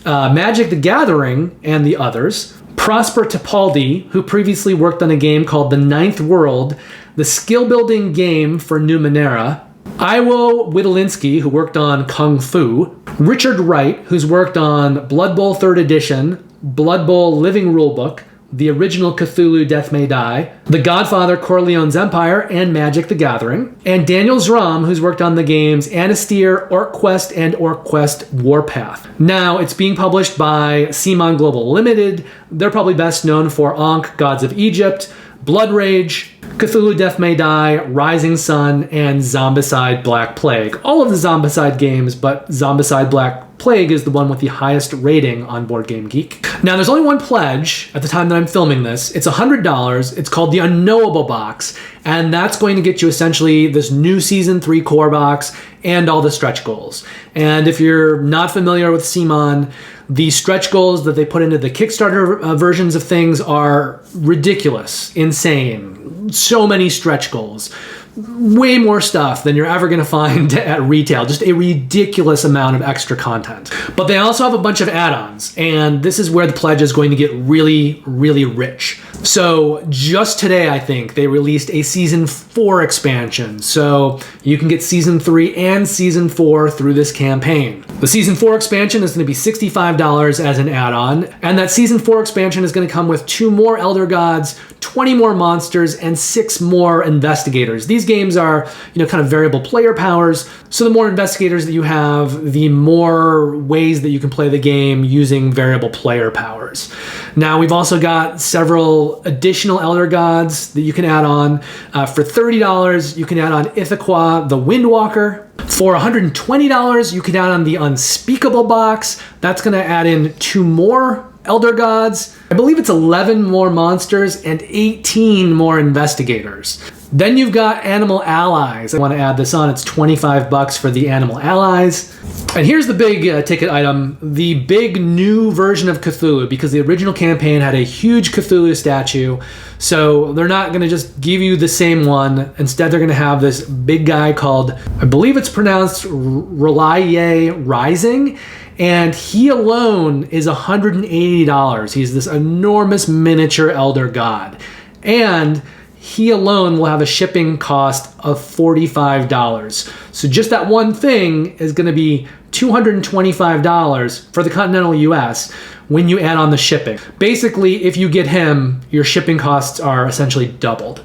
Magic the Gathering, and The Others. Prosper Topaldi, who previously worked on a game called The Ninth World, the skill-building game for Numenera. Iwo Witolinski, who worked on Kung Fu. Richard Wright, who's worked on Blood Bowl 3rd Edition, Blood Bowl Living Rulebook, the original Cthulhu Death May Die, The Godfather Corleone's Empire, and Magic the Gathering. And Daniel Zram, who's worked on the games Anastyr, OrcQuest, and OrcQuest Warpath. Now, it's being published by CMON Global Limited. They're probably best known for Ankh, Gods of Egypt, Blood Rage, Cthulhu Death May Die, Rising Sun, and Zombicide Black Plague. All of the Zombicide games, but Zombicide Black Plague is the one with the highest rating on Board Game Geek. Now, there's only one pledge at the time that I'm filming this. It's $100. It's called the Unknowable Box, and that's going to get you essentially this new Season 3 core box and all the stretch goals. And if you're not familiar with CMON, the stretch goals that they put into the Kickstarter versions of things are ridiculous, insane. So many stretch goals. Way more stuff than you're ever going to find at retail. Just a ridiculous amount of extra content. But they also have a bunch of add-ons, and this is where the pledge is going to get really, really rich. So just today, I think, they released a Season 4 expansion. So you can get Season 3 and Season 4 through this campaign. The Season 4 expansion is going to be $65 as an add-on. And that Season 4 expansion is going to come with 2 more Elder Gods, 20 more monsters, and 6 more investigators. These games are, kind of variable player powers. So the more investigators that you have, the more ways that you can play the game using variable player powers. Now, we've also got several additional Elder Gods that you can add on. For $30, you can add on Ithaca, the Windwalker. For $120, you can add on the Unspeakable box. That's going to add in 2 more Elder Gods. I believe it's 11 more monsters and 18 more investigators. Then you've got Animal Allies. I want to add this on. It's $25 for the Animal Allies. And here's the big ticket item, the big new version of Cthulhu, because the original campaign had a huge Cthulhu statue. So they're not going to just give you the same one. Instead, they're going to have this big guy called, I believe it's pronounced Relaye Rising. And he alone is $180. He's this enormous miniature Elder God. And he alone will have a shipping cost of $45. So just that one thing is going to be $225 for the continental US when you add on the shipping. Basically, if you get him, your shipping costs are essentially doubled.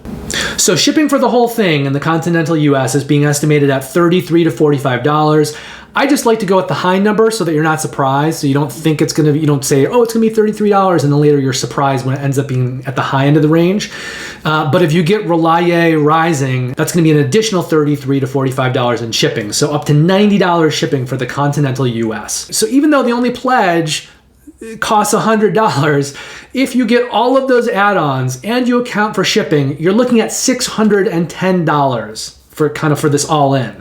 So shipping for the whole thing in the continental US is being estimated at $33 to $45. I just like to go at the high number so that you're not surprised. So you don't think it's going to be, you don't say, oh, it's going to be $33, and then later you're surprised when it ends up being at the high end of the range. But if you get Relaye Rising, that's going to be an additional $33 to $45 in shipping. So up to $90 shipping for the continental US. So even though the only pledge costs $100, if you get all of those add-ons and you account for shipping, you're looking at $610 for this all in.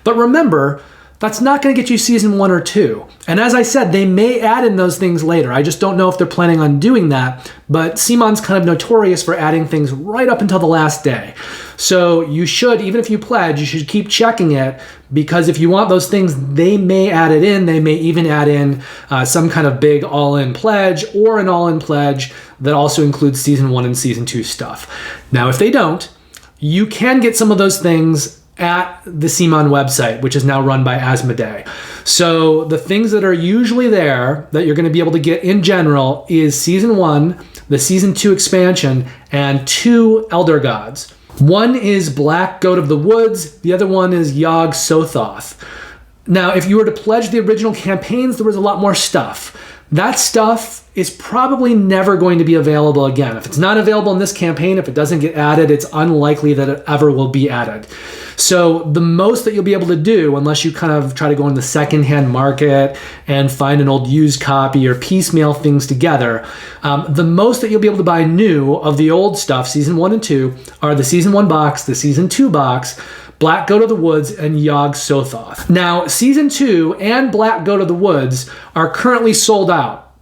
But remember, that's not going to get you Season 1 or 2. And as I said, they may add in those things later. I just don't know if they're planning on doing that. But CMON's kind of notorious for adding things right up until the last day. So you should, even if you pledge, you should keep checking it, because if you want those things, they may add it in. They may even add in some kind of big all-in pledge or an all-in pledge that also includes Season 1 and Season 2 stuff. Now, if they don't, you can get some of those things at the CMON website, which is now run by Asmodee. So the things that are usually there that you're going to be able to get in general is Season 1, the Season 2 expansion, and 2 Elder Gods. One is Black Goat of the Woods, the other one is Yog Sothoth. Now, if you were to pledge the original campaigns, there was a lot more stuff. That stuff is probably never going to be available again. If it's not available in this campaign, if it doesn't get added, it's unlikely that it ever will be added. So the most that you'll be able to do, unless you kind of try to go in the secondhand market and find an old used copy or piecemeal things together, the most that you'll be able to buy new of the old stuff, Season 1 and 2, are the Season 1 box, the Season 2 box, Black Goat of the Woods, and Yog Sothoth. Now, Season 2 and Black Goat of the Woods are currently sold out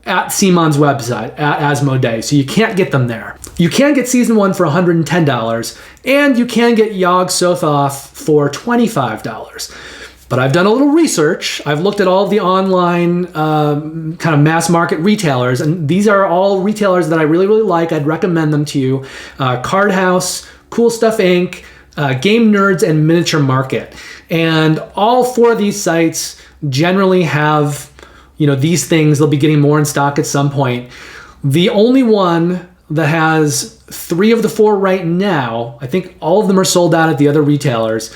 at CMON's website, at Asmodee, so you can't get them there. You can get Season 1 for $110, and you can get Yog Sothoth for $25. But I've done a little research. I've looked at all of the online kind of mass market retailers, and these are all retailers that I really, really like. I'd recommend them to you. Card House, Cool Stuff Inc., Game Nerds, and Miniature Market. And all 4 of these sites generally have these things. They'll be getting more in stock at some point. The only one that has 3 of the 4 right now, I think all of them are sold out at the other retailers,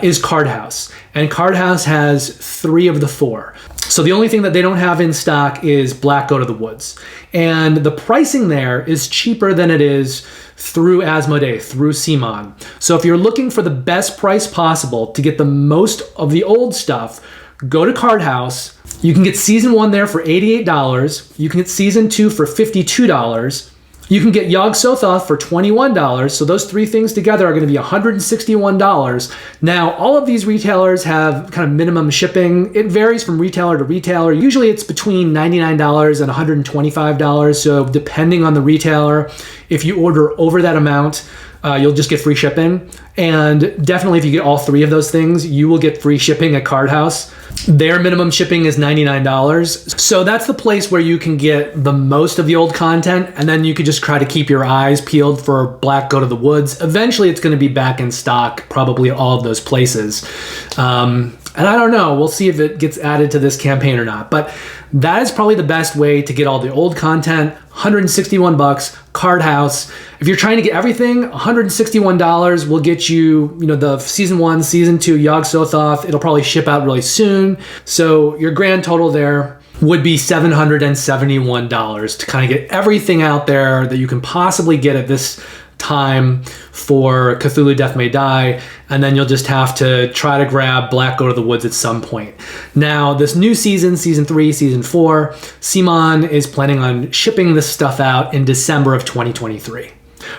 is Card House. And Card House has 3 of the 4. So the only thing that they don't have in stock is Black Goat of the Woods. And the pricing there is cheaper than it is through Asmodee, through CMON. So if you're looking for the best price possible to get the most of the old stuff, go to Card House. You can get Season 1 there for $88. You can get Season 2 for $52. You can get Yog Sothoth for $21. So those 3 things together are going to be $161. Now, all of these retailers have kind of minimum shipping. It varies from retailer to retailer. Usually it's between $99 and $125. So depending on the retailer, if you order over that amount, you'll just get free shipping. And definitely if you get all 3 of those things, you will get free shipping at Card House. Their minimum shipping is $99. So that's the place where you can get the most of the old content, and then you could just try to keep your eyes peeled for Black Goat of the Woods. Eventually it's going to be back in stock, probably all of those places. And I don't know, we'll see if it gets added to this campaign or not. But that is probably the best way to get all the old content. $161, Card House. If you're trying to get everything, $161 will get you, the season 1, season 2 Yog Sothoth. It'll probably ship out really soon. So your grand total there would be $771 to kind of get everything out there that you can possibly get at this time for Cthulhu Death May Die, and then you'll just have to try to grab Black Goat of the Woods at some point. Now, this new season, season 3, season 4, CMON is planning on shipping this stuff out in December of 2023.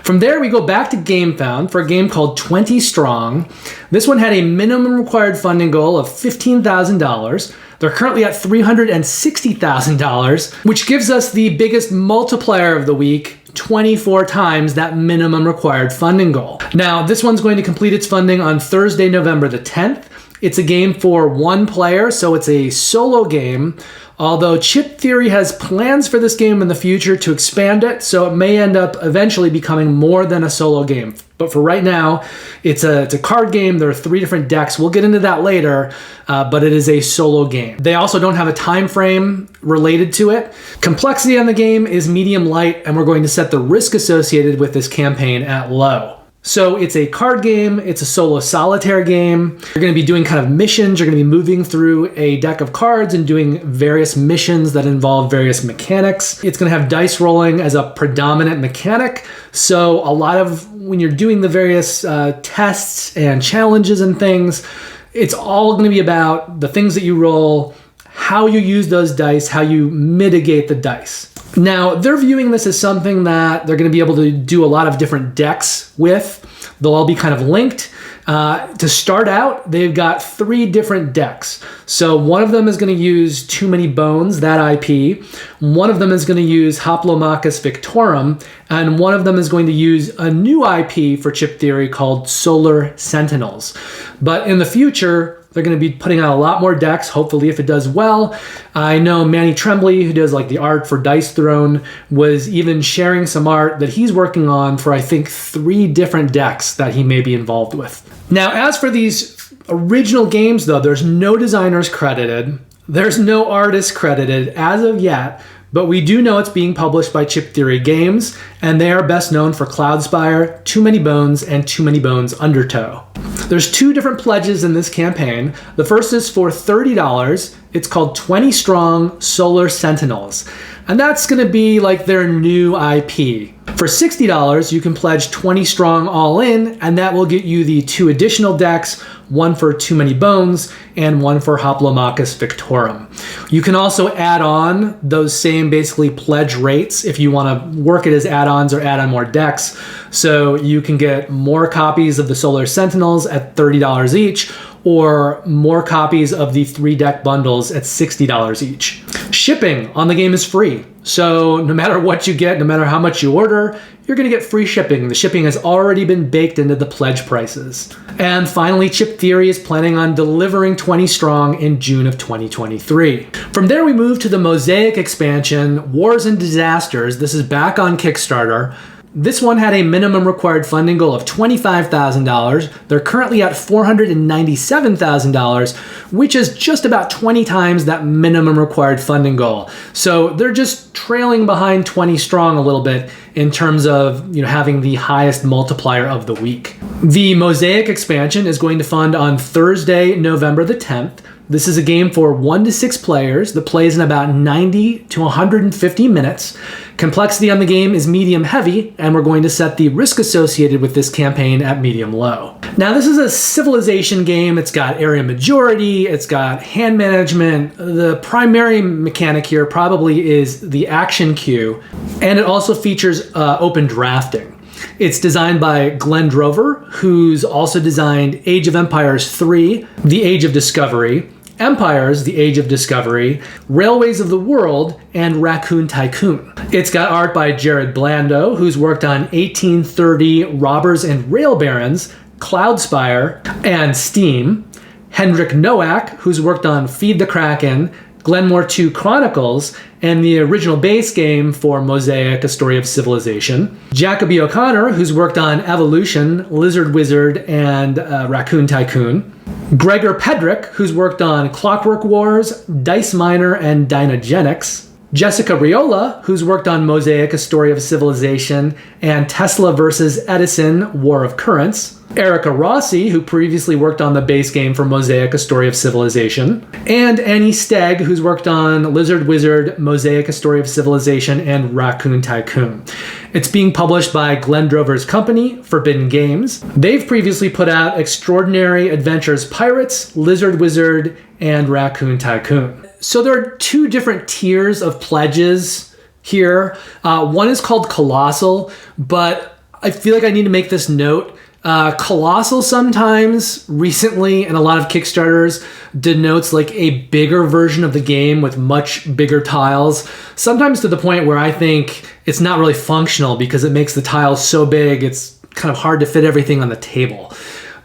From there, we go back to Gamefound for a game called 20 Strong. This one had a minimum required funding goal of $15,000. They're currently at $360,000, which gives us the biggest multiplier of the week, 24 times that minimum required funding goal. Now, this one's going to complete its funding on Thursday, November the 10th. It's a game for one player, so it's a solo game. Although Chip Theory has plans for this game in the future to expand it, so it may end up eventually becoming more than a solo game. But for right now, it's a card game. There are 3 different decks. We'll get into that later, but it is a solo game. They also don't have a time frame related to it. Complexity on the game is medium light, and we're going to set the risk associated with this campaign at low. So it's a card game, it's a solo solitaire game. You're going to be doing kind of missions, you're going to be moving through a deck of cards and doing various missions that involve various mechanics. It's going to have dice rolling as a predominant mechanic. So a lot of when you're doing the various tests and challenges and things, it's all going to be about the things that you roll, how you use those dice, how you mitigate the dice. Now, they're viewing this as something that they're going to be able to do a lot of different decks with. They'll all be kind of linked. To start out, they've got 3 different decks. So one of them is going to use Too Many Bones, that IP. One of them is going to use Hoplomachus Victorum. And one of them is going to use a new IP for Chip Theory called Solar Sentinels. But in the future, they're going to be putting out a lot more decks, hopefully, if it does well. I know Manny Tremblay, who does like the art for Dice Throne, was even sharing some art that he's working on for, I think, 3 different decks that he may be involved with. Now, as for these original games, though, there's no designers credited. There's no artists credited as of yet, but we do know it's being published by Chip Theory Games, and they are best known for Cloudspire, Too Many Bones, and Too Many Bones Undertow. There's 2 different pledges in this campaign. The first is for $30. It's called 20 Strong Solar Sentinels, and that's going to be like their new IP. For $60, you can pledge 20 Strong All In, and that will get you the 2 additional decks, one for Too Many Bones and one for Hoplomachus Victorum. You can also add on those same basically pledge rates if you want to work it as add-ons or add on more decks. So you can get more copies of the Solar Sentinels at $30 each, or more copies of the 3 deck bundles at $60 each. Shipping on the game is free. So no matter what you get, no matter how much you order, you're going to get free shipping. The shipping has already been baked into the pledge prices. And finally, Chip Theory is planning on delivering 20 Strong in June of 2023. From there, we move to the Mosaic expansion, Wars and Disasters. This is back on Kickstarter. This one had a minimum required funding goal of $25,000. They're currently at $497,000, which is just about 20 times that minimum required funding goal. So they're just trailing behind 20 Strong a little bit in terms of having the highest multiplier of the week. The Mosaic expansion is going to fund on Thursday, November the 10th. This is a game for 1 to 6 players that plays in about 90 to 150 minutes. Complexity on the game is medium heavy, and we're going to set the risk associated with this campaign at medium low. Now, this is a civilization game. It's got area majority, it's got hand management. The primary mechanic here probably is the action queue, and it also features open drafting. It's designed by Glenn Drover, who's also designed Age of Empires 3, The Age of Discovery, Empires, The Age of Discovery, Railways of the World, and Raccoon Tycoon. It's got art by Jared Blando, who's worked on 1830 Robbers and Rail Barons, Cloudspire, and Steam. Hendrik Nowak, who's worked on Feed the Kraken, Glenmore 2 Chronicles, and the original base game for Mosaic, A Story of Civilization. Jacoby O'Connor, who's worked on Evolution, Lizard Wizard, and Raccoon Tycoon. Gregor Pedrick, who's worked on Clockwork Wars, Dice Miner, and Dynagenics. Jessica Riola, who's worked on Mosaic, A Story of Civilization, and Tesla vs. Edison, War of Currents. Erica Rossi, who previously worked on the base game for Mosaic, A Story of Civilization. And Annie Stegg, who's worked on Lizard Wizard, Mosaic, A Story of Civilization, and Raccoon Tycoon. It's being published by Glenn Drover's company, Forbidden Games. They've previously put out Extraordinary Adventures Pirates, Lizard Wizard, and Raccoon Tycoon. So there are two different tiers of pledges here. One is called Colossal, but I feel like I need to make this note. Colossal sometimes, recently, in a lot of Kickstarters, denotes like a bigger version of the game with much bigger tiles. Sometimes to the point where I think it's not really functional because it makes the tiles so big, it's kind of hard to fit everything on the table.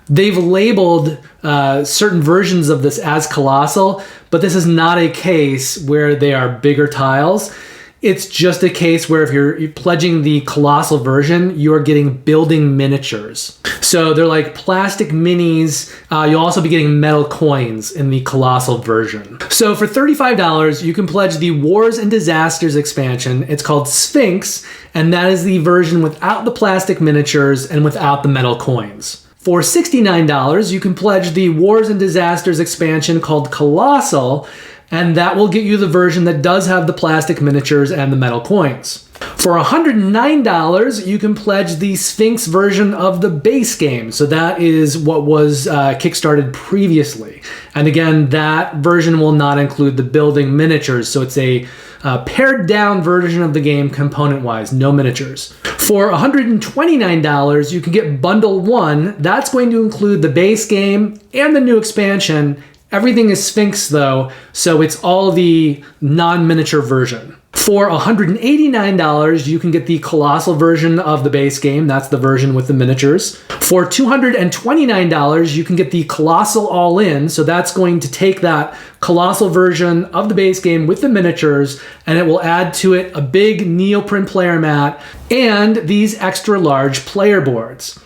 They've labeled certain versions of this as Colossal, but this is not a case where they are bigger tiles. It's just a case where if you're pledging the Colossal version, you are getting building miniatures. So they're like plastic minis. You'll also be getting metal coins in the Colossal version. So for $35, you can pledge the Wars and Disasters expansion. It's called Sphinx, and that is the version without the plastic miniatures and without the metal coins. For $69, you can pledge the Wars and Disasters expansion called Colossal, and that will get you the version that does have the plastic miniatures and the metal coins. For $109, you can pledge the Sphinx version of the base game. So that is what was kickstarted previously. And again, that version will not include the building miniatures. So it's a pared down version of the game component-wise, no miniatures. For $129, you can get Bundle 1. That's going to include the base game and the new expansion. Everything is Sphinx though, so it's all the non-miniature version. For $189, you can get the Colossal version of the base game. That's the version with the miniatures. For $229, you can get the Colossal All-In. So that's going to take that Colossal version of the base game with the miniatures, and it will add to it a big neoprene player mat and these extra large player boards.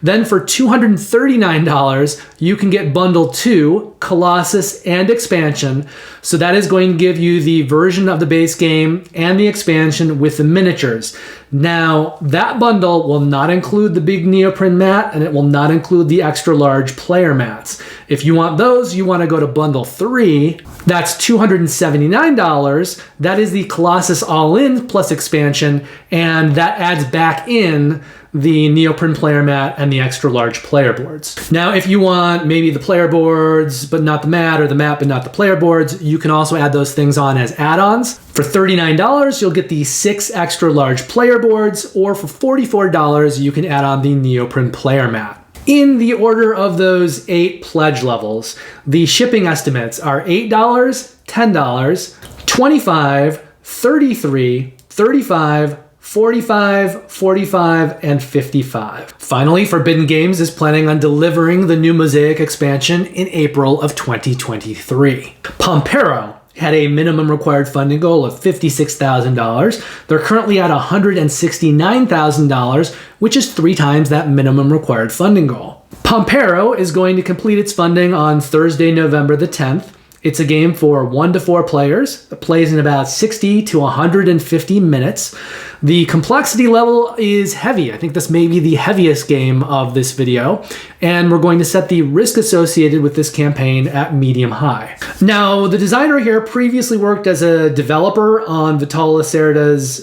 Then for $239, you can get Bundle 2, Colossus, and Expansion. So that is going to give you the version of the base game and the expansion with the miniatures. Now, that bundle will not include the big neoprene mat, and it will not include the extra large player mats. If you want those, you want to go to Bundle 3. That's $279. That is the Colossus All-In plus expansion, and that adds back in the neoprene player mat and the extra large player boards. Now, if you want maybe the player boards but not the mat, or the mat but not the player boards, you can also add those things on as add-ons. For $39, you'll get the 6 extra large player boards, or for $44, you can add on the neoprene player mat. In the order of those 8 pledge levels, the shipping estimates are $8, $10, $25, $33, $35, $45, $45, and $55. Finally, Forbidden Games is planning on delivering the new Mosaic expansion in April of 2023. Pampero had a minimum required funding goal of $56,000. They're currently at $169,000, which is 3 times that minimum required funding goal. Pampero is going to complete its funding on Thursday, November the 10th. It's a game for 1 to 4 players. It plays in about 60 to 150 minutes. The complexity level is heavy. I think this may be the heaviest game of this video. And we're going to set the risk associated with this campaign at medium high. Now, the designer here previously worked as a developer on Vital Lacerda's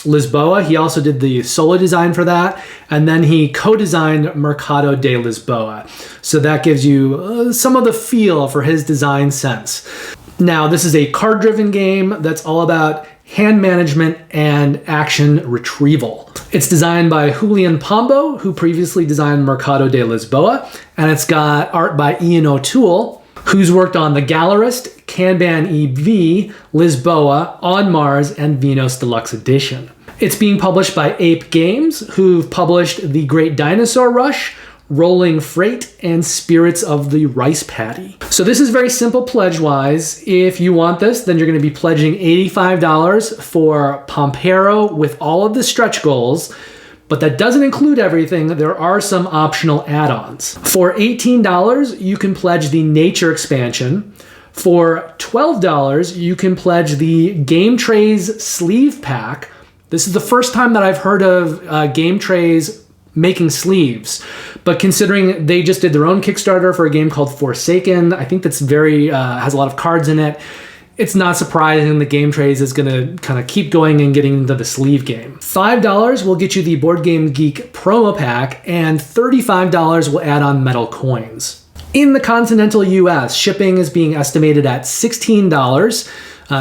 Lisboa. He also did the solo design for that, and then he co-designed Mercado de Lisboa. So that gives you some of the feel for his design sense. Now, this is a card-driven game that's all about hand management and action retrieval. It's designed by Julian Pombo, who previously designed Mercado de Lisboa, and it's got art by Ian O'Toole, who's worked on The Gallerist, Kanban EV, Lisboa, On Mars, and Venus Deluxe Edition. It's being published by Ape Games, who've published The Great Dinosaur Rush, Rolling Freight, and Spirits of the Rice Paddy. So this is very simple pledge-wise. If you want this, then you're going to be pledging $85 for Pampero with all of the stretch goals, but that doesn't include everything. There are some optional add-ons. For $18, you can pledge the Nature expansion. For $12, you can pledge the Game Trays sleeve pack. This is the first time that I've heard of Game Trays making sleeves, but considering they just did their own Kickstarter for a game called Forsaken, I think that's very has a lot of cards in it. It's not surprising the Game Trays is going to kind of keep going and getting into the sleeve game. $5 will get you the Board Game Geek promo pack, and $35 will add on metal coins. In the continental US, shipping is being estimated at $16,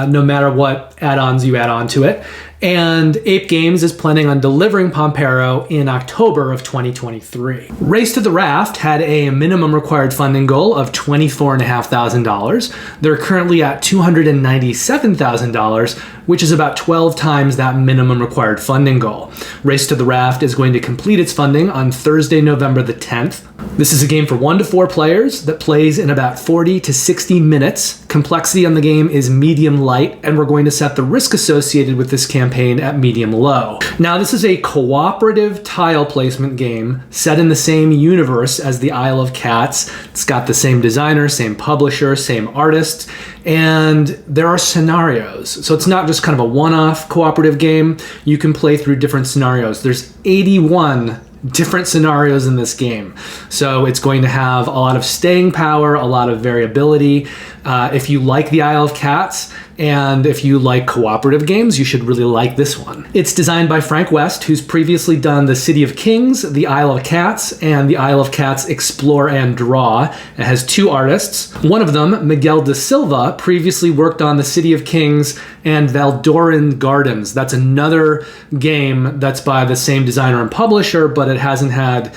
no matter what add-ons you add on to it. And Ape Games is planning on delivering Pampero in October of 2023. Race to the Raft had a minimum required funding goal of $24,500. They're currently at $297,000, which is about 12 times that minimum required funding goal. Race to the Raft is going to complete its funding on Thursday, November the 10th. This is a game for 1 to 4 players that plays in about 40 to 60 minutes. Complexity on the game is medium light, and we're going to set the risk associated with this campaign at medium low. Now, this is a cooperative tile placement game set in the same universe as the Isle of Cats. It's got the same designer, same publisher, same artist, and there are scenarios. So it's not just kind of a one-off cooperative game. You can play through different scenarios. There's 81 different scenarios in this game. So it's going to have a lot of staying power, a lot of variability. If you like the Isle of Cats, and if you like cooperative games, you should really like this one. It's designed by Frank West, who's previously done the City of Kings, the Isle of Cats, and the Isle of Cats Explore and Draw. It has 2 artists. One of them, Miguel da Silva, previously worked on the City of Kings and Valdoran Gardens. That's another game that's by the same designer and publisher, but it hasn't had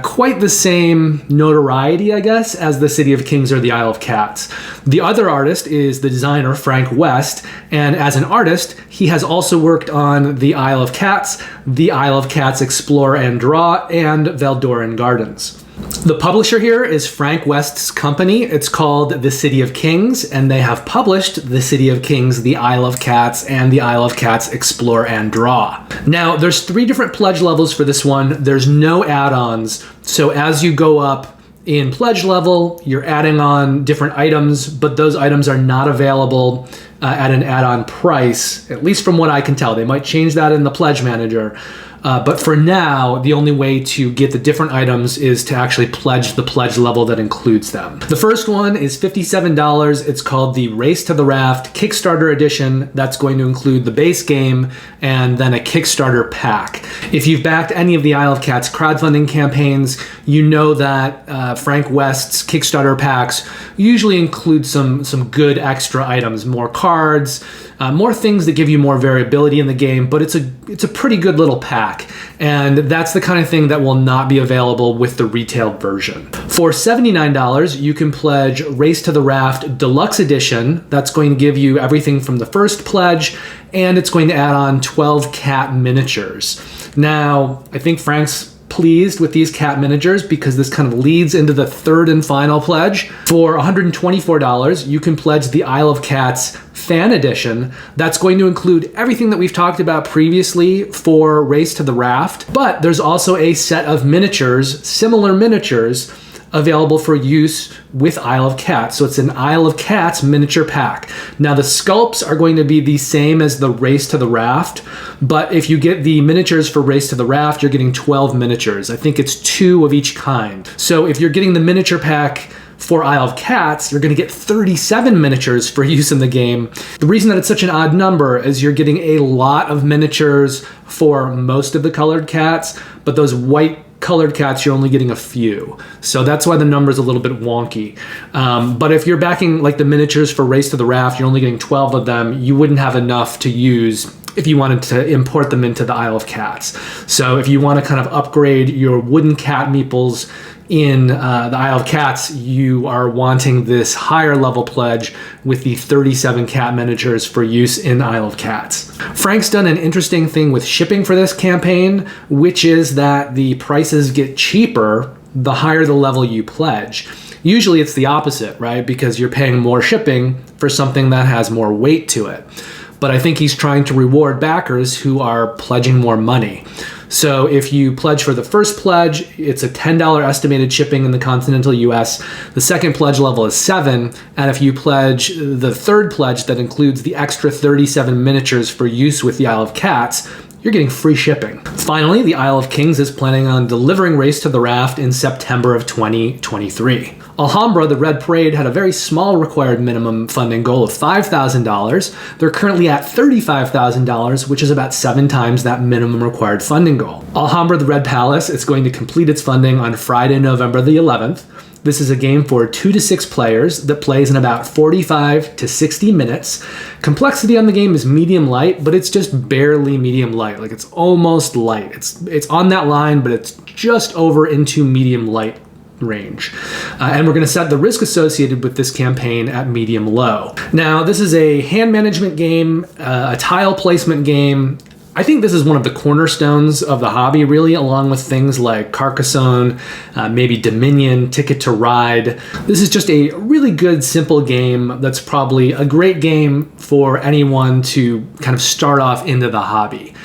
quite the same notoriety, I guess, as the City of Kings or the Isle of Cats. The other artist is the designer Frank West, and as an artist, he has also worked on the Isle of Cats, the Isle of Cats Explore and Draw, and Valdoran Gardens. The publisher here is Frank West's company. It's called The City of Kings, and they have published The City of Kings, The Isle of Cats, and The Isle of Cats Explore and Draw. Now, there's 3 different pledge levels for this one. There's no add-ons, so as you go up in pledge level, you're adding on different items, but those items are not available at an add-on price, at least from what I can tell. They might change that in the pledge manager. But for now, the only way to get the different items is to actually pledge the pledge level that includes them. The first one is $57. It's called the Race to the Raft Kickstarter Edition. That's going to include the base game and then a Kickstarter pack. If you've backed any of the Isle of Cats crowdfunding campaigns, you know that Frank West's Kickstarter packs usually include some good extra items, more cards, more things that give you more variability in the game, but it's a pretty good little pack, and that's the kind of thing that will not be available with the retail version. For $79, you can pledge Race to the Raft Deluxe Edition. That's going to give you everything from the first pledge, and it's going to add on 12 cat miniatures. Now, I think Frank's pleased with these cat miniatures because this kind of leads into the third and final pledge. For $124, you can pledge the Isle of Cats Fan Edition. That's going to include everything that we've talked about previously for Race to the Raft, but there's also a set of miniatures, similar miniatures, available for use with Isle of Cats. So it's an Isle of Cats miniature pack. Now the sculpts are going to be the same as the Race to the Raft, but if you get the miniatures for Race to the Raft, you're getting 12 miniatures. I think it's 2 of each kind. So if you're getting the miniature pack for Isle of Cats, you're going to get 37 miniatures for use in the game. The reason that it's such an odd number is you're getting a lot of miniatures for most of the colored cats, but those white colored cats, you're only getting a few. So that's why the number's a little bit wonky. But if you're backing like the miniatures for Race to the Raft, you're only getting 12 of them. You wouldn't have enough to use if you wanted to import them into the Isle of Cats. So if you want to kind of upgrade your wooden cat meeples in the Isle of Cats, you are wanting this higher level pledge with the 37 cat miniatures for use in Isle of Cats. Frank's done an interesting thing with shipping for this campaign, which is that the prices get cheaper the higher the level you pledge. Usually it's the opposite, right? Because you're paying more shipping for something that has more weight to it. But I think he's trying to reward backers who are pledging more money. So if you pledge for the first pledge, it's a $10 estimated shipping in the continental US. The second pledge level is $7. And if you pledge the third pledge that includes the extra 37 miniatures for use with the Isle of Cats, you're getting free shipping. Finally, the Isle of Kings is planning on delivering Race to the Raft in September of 2023. Alhambra, the Red Parade, had a very small required minimum funding goal of $5,000. They're currently at $35,000, which is about 7 times that minimum required funding goal. Alhambra, the Red Palace, is going to complete its funding on Friday, November the 11th. This is a game for 2 to 6 players that plays in about 45 to 60 minutes. Complexity on the game is medium light, but it's just barely medium light. Like, it's almost light. It's on that line, but it's just over into medium light range. And we're going to set the risk associated with this campaign at medium low. Now, this is a hand management game, a tile placement game. I think this is one of the cornerstones of the hobby, really, along with things like Carcassonne, maybe Dominion, Ticket to Ride. This is just a really good, simple game that's probably a great game for anyone to kind of start off into the hobby.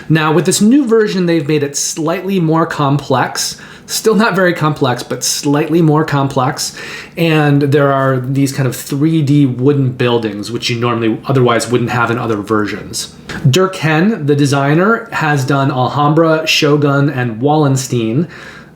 Now, with this new version, they've made it slightly more complex. Still not very complex, but slightly more complex. And there are these kind of 3D wooden buildings, which you normally otherwise wouldn't have in other versions. Dirk Henn, the designer, has done Alhambra, Shogun, and Wallenstein.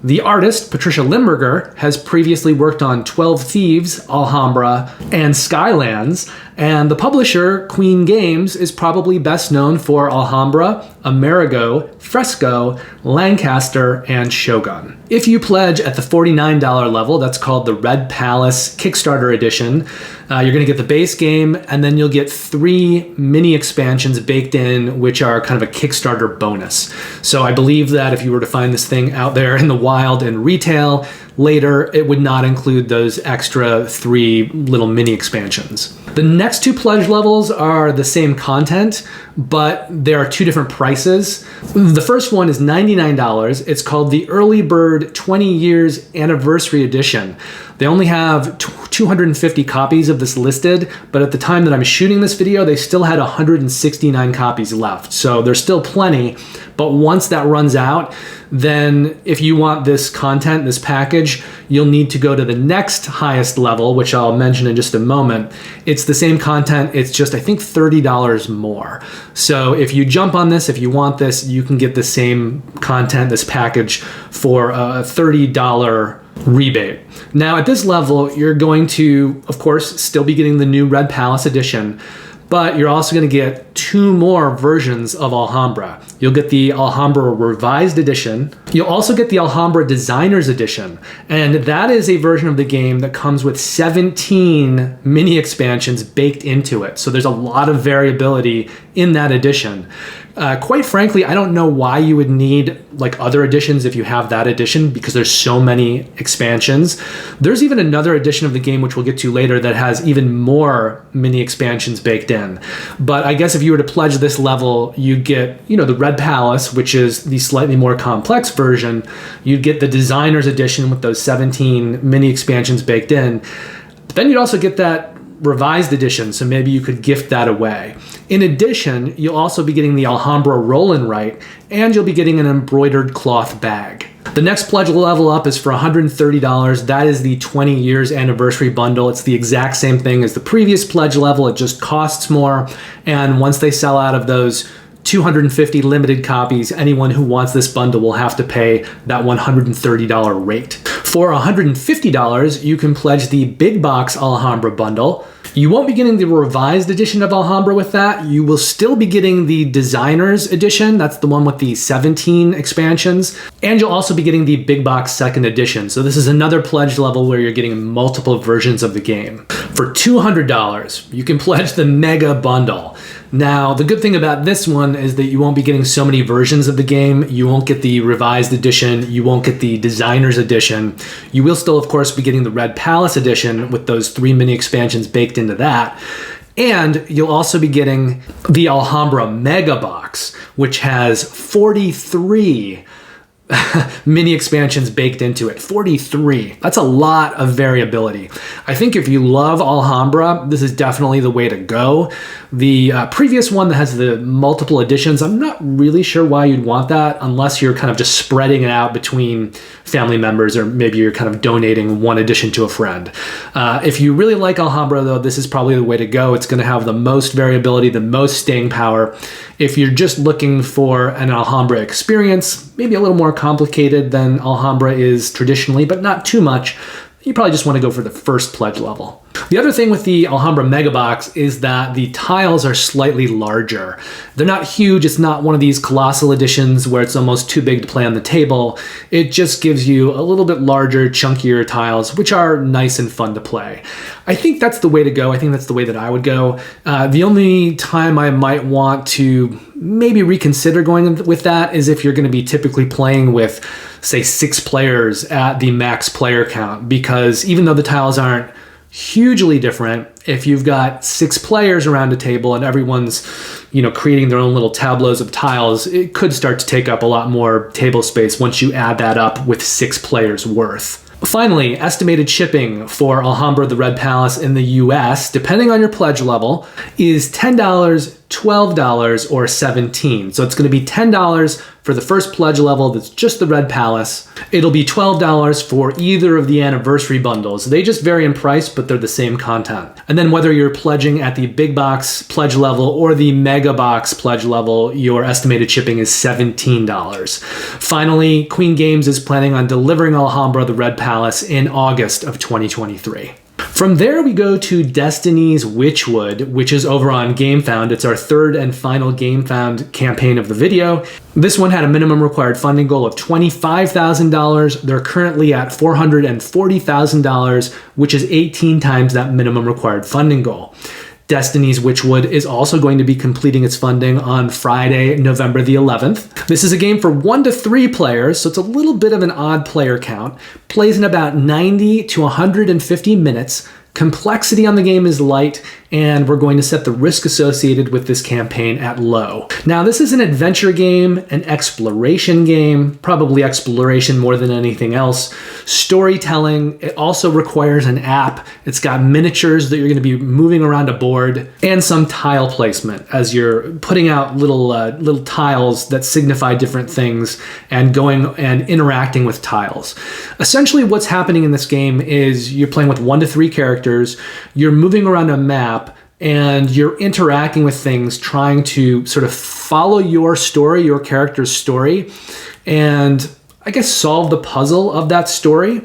The artist, Patricia Limburger, has previously worked on 12 Thieves, Alhambra, and Skylands, and the publisher, Queen Games, is probably best known for Alhambra, Amerigo, Fresco, Lancaster, and Shogun. If you pledge at the $49 level, that's called the Red Palace Kickstarter Edition, you're going to get the base game, and then you'll get 3 mini expansions baked in, which are kind of a Kickstarter bonus. So I believe that if you were to find this thing out there in the wild and retail later, it would not include those extra 3 little mini expansions. The next 2 pledge levels are the same content, but there are 2 different prices. The first one is $99. It's called the Early Bird 20 Years Anniversary Edition. They only have 250 copies of this listed, but at the time that I'm shooting this video, they still had 169 copies left. So there's still plenty, but once that runs out, then if you want this content, this package, you'll need to go to the next highest level, which I'll mention in just a moment. It's the same content, it's just, I think, $30 more. So if you jump on this, if you want this, you can get the same content, this package, for a $30 rebate. Now, at this level, you're going to, of course, still be getting the new Red Palace edition, but you're also going to get 2 more versions of Alhambra. You'll get the Alhambra Revised Edition. You'll also get the Alhambra Designers Edition, and that is a version of the game that comes with 17 mini expansions baked into it. So there's a lot of variability in that edition. Quite frankly, I don't know why you would need like other editions if you have that edition, because there's so many expansions. There's even another edition of the game, which we'll get to later, that has even more mini expansions baked in. But I guess if you were to pledge this level, you'd get, the Red Palace, which is the slightly more complex version. You'd get the Designer's Edition with those 17 mini expansions baked in. But then you'd also get that Revised Edition, so maybe you could gift that away. In addition, you'll also be getting the Alhambra Roll and Write, and you'll be getting an embroidered cloth bag. The next pledge level up is for $130. That is the 20 years anniversary bundle. It's the exact same thing as the previous pledge level. It just costs more, and once they sell out of those 250 limited copies, anyone who wants this bundle will have to pay that $130 rate. For $150, you can pledge the Big Box Alhambra bundle. You won't be getting the revised edition of Alhambra with that. You will still be getting the Designer's Edition. That's the one with the 17 expansions. And you'll also be getting the Big Box Second Edition. So this is another pledge level where you're getting multiple versions of the game. For $200, you can pledge the Mega Bundle. Now, the good thing about this one is that you won't be getting so many versions of the game. You won't get the Revised Edition. You won't get the Designer's Edition. You will still, of course, be getting the Red Palace Edition with those 3 mini expansions baked into that. And you'll also be getting the Alhambra Mega Box, which has 43 mini expansions baked into it. 43. That's a lot of variability. I think if you love Alhambra, this is definitely the way to go. The previous one that has the multiple editions, I'm not really sure why you'd want that unless you're kind of just spreading it out between family members, or maybe you're kind of donating one edition to a friend. If you really like Alhambra, though, this is probably the way to go. It's going to have the most variability, the most staying power. If you're just looking for an Alhambra experience, maybe a little more complicated than Alhambra is traditionally, but not too much, you probably just want to go for the first pledge level. The other thing with the Alhambra Mega Box is that the tiles are slightly larger. They're not huge. It's not one of these colossal editions where it's almost too big to play on the table. It just gives you a little bit larger, chunkier tiles, which are nice and fun to play. I think that's the way to go. I think that's the way that I would go. The only time I might want to maybe reconsider going with that is if you're going to be typically playing with, say, 6 players at the max player count, because even though the tiles aren't hugely different, if you've got 6 players around a table and everyone's, creating their own little tableaus of tiles, it could start to take up a lot more table space once you add that up with 6 players worth. Finally, estimated shipping for Alhambra the Red Palace in the US, depending on your pledge level, is $10, $12, or $17. So it's going to be $10 for the first pledge level that's just the Red Palace. It'll be $12 for either of the anniversary bundles. They just vary in price, but they're the same content. And then whether you're pledging at the big box pledge level or the mega box pledge level, your estimated shipping is $17. Finally, Queen Games is planning on delivering Alhambra the Red Palace in August of 2023. From there, we go to Destinies Witchwood, which is over on Gamefound. It's our third and final Gamefound campaign of the video. This one had a minimum required funding goal of $25,000. They're currently at $440,000, which is 18 times that minimum required funding goal. Destinies Witchwood is also going to be completing its funding on Friday, November the 11th. This is a game for 1 to 3 players, so it's a little bit of an odd player count. Plays in about 90 to 150 minutes. Complexity on the game is light, and we're going to set the risk associated with this campaign at low. Now, this is an adventure game, an exploration game, probably exploration more than anything else. Storytelling, it also requires an app. It's got miniatures that you're going to be moving around a board, and some tile placement as you're putting out little tiles that signify different things and going and interacting with tiles. Essentially, what's happening in this game is you're playing with 1 to 3 characters. You're moving around a map and you're interacting with things, trying to sort of follow your story, your character's story, and I guess solve the puzzle of that story.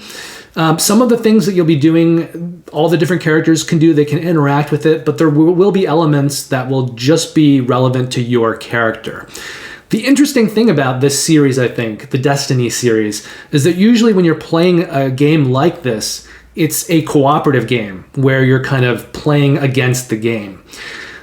Some of the things that you'll be doing, all the different characters can do, they can interact with it, but there will be elements that will just be relevant to your character. The interesting thing about this series, I think, the Destiny series, is that usually when you're playing a game like this, it's a cooperative game where you're kind of playing against the game.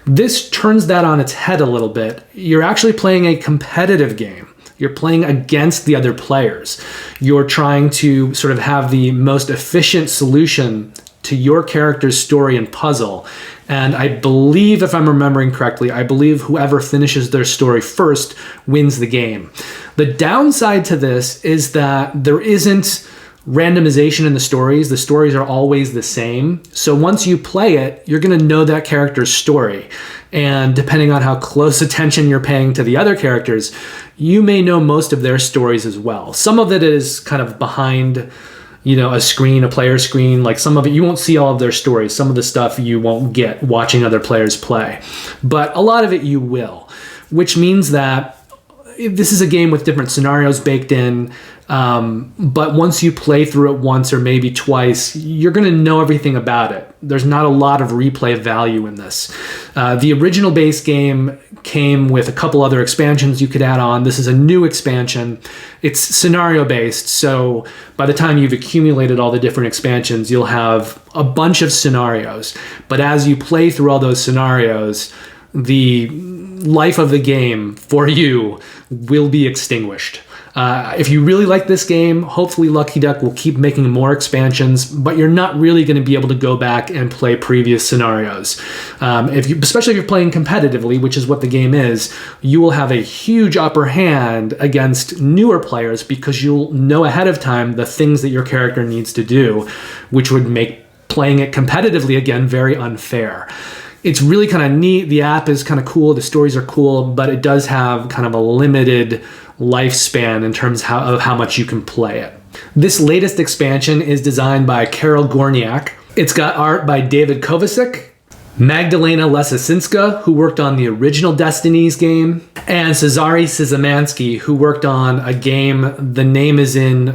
This turns that on its head a little bit. You're actually playing a competitive game. You're playing against the other players. You're trying to sort of have the most efficient solution to your character's story and puzzle. And I believe, if I'm remembering correctly, I believe whoever finishes their story first wins the game. The downside to this is that there isn't randomization in the stories. The stories are always the same. So once you play it, you're going to know that character's story. And depending on how close attention you're paying to the other characters, you may know most of their stories as well. Some of it is kind of behind, a screen, a player screen. Like some of it, you won't see all of their stories. Some of the stuff you won't get watching other players play. But a lot of it you will, which means that this is a game with different scenarios baked in. But once you play through it once or maybe twice, you're going to know everything about it. There's not a lot of replay value in this. The original base game came with a couple other expansions you could add on. This is a new expansion. It's scenario based, so by the time you've accumulated all the different expansions, you'll have a bunch of scenarios. But as you play through all those scenarios, the life of the game for you will be extinguished. If you really like this game, hopefully Lucky Duck will keep making more expansions, but you're not really going to be able to go back and play previous scenarios. Especially if you're playing competitively, which is what the game is, you will have a huge upper hand against newer players because you'll know ahead of time the things that your character needs to do, which would make playing it competitively again very unfair. It's really kind of neat. The app is kind of cool. The stories are cool, but it does have kind of a limited lifespan in terms of how much you can play it. This latest expansion is designed by Karol Gorniak. It's got art by David Kovacic, Magdalena Lesasinska, who worked on the original Destinies game, and Cezary Szymanski, who worked on a game. The name is in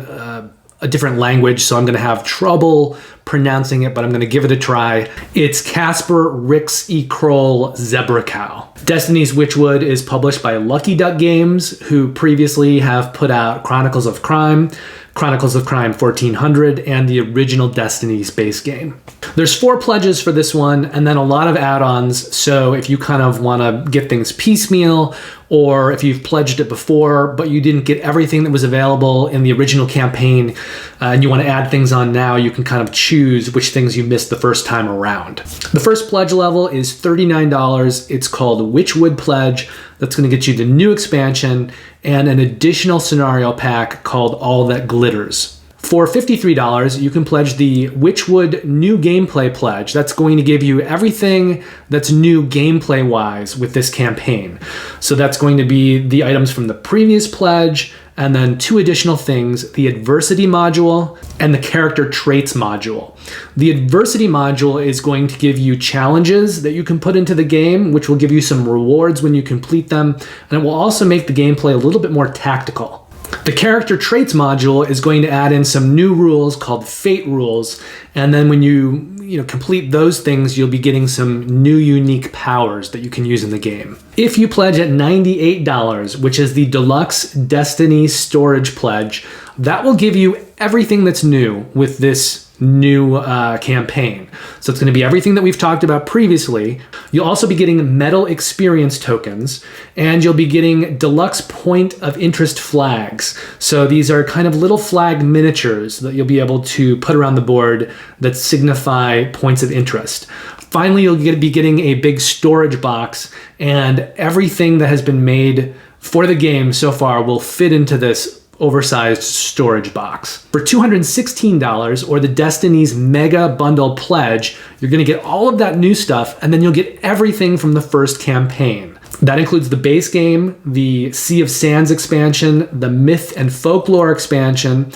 a different language, so I'm going to have trouble pronouncing it, but I'm going to give it a try. It's Casper Rix E. Kroll Zebracow. Destinies Witchwood is published by Lucky Duck Games, who previously have put out Chronicles of Crime 1400, and the original Destinies base game. There's 4 pledges for this one, and then a lot of add-ons, so if you kind of want to get things piecemeal, or if you've pledged it before, but you didn't get everything that was available in the original campaign, and you want to add things on now, you can kind of choose which things you missed the first time around. The first pledge level is $39. It's called Witchwood Pledge. That's going to get you the new expansion and an additional scenario pack called All That Glitters. For $53, you can pledge the Witchwood New Gameplay Pledge. That's going to give you everything that's new gameplay-wise with this campaign. So that's going to be the items from the previous pledge, and then 2 additional things, the Adversity module and the Character Traits module. The Adversity module is going to give you challenges that you can put into the game, which will give you some rewards when you complete them, and it will also make the gameplay a little bit more tactical. The Character Traits module is going to add in some new rules called Fate rules, and then when you complete those things, you'll be getting some new unique powers that you can use in the game. If you pledge at $98, which is the Deluxe Destiny Storage Pledge, that will give you everything that's new with this new campaign. So it's going to be everything that we've talked about previously. You'll also be getting Metal Experience tokens, and you'll be getting Deluxe Point of Interest flags. So these are kind of little flag miniatures that you'll be able to put around the board that signify points of interest. Finally, you'll be getting a big storage box, and everything that has been made for the game so far will fit into this oversized storage box. For $216, or the Destinies Mega Bundle Pledge, you're going to get all of that new stuff, and then you'll get everything from the first campaign. That includes the base game, the Sea of Sands expansion, the Myth and Folklore expansion.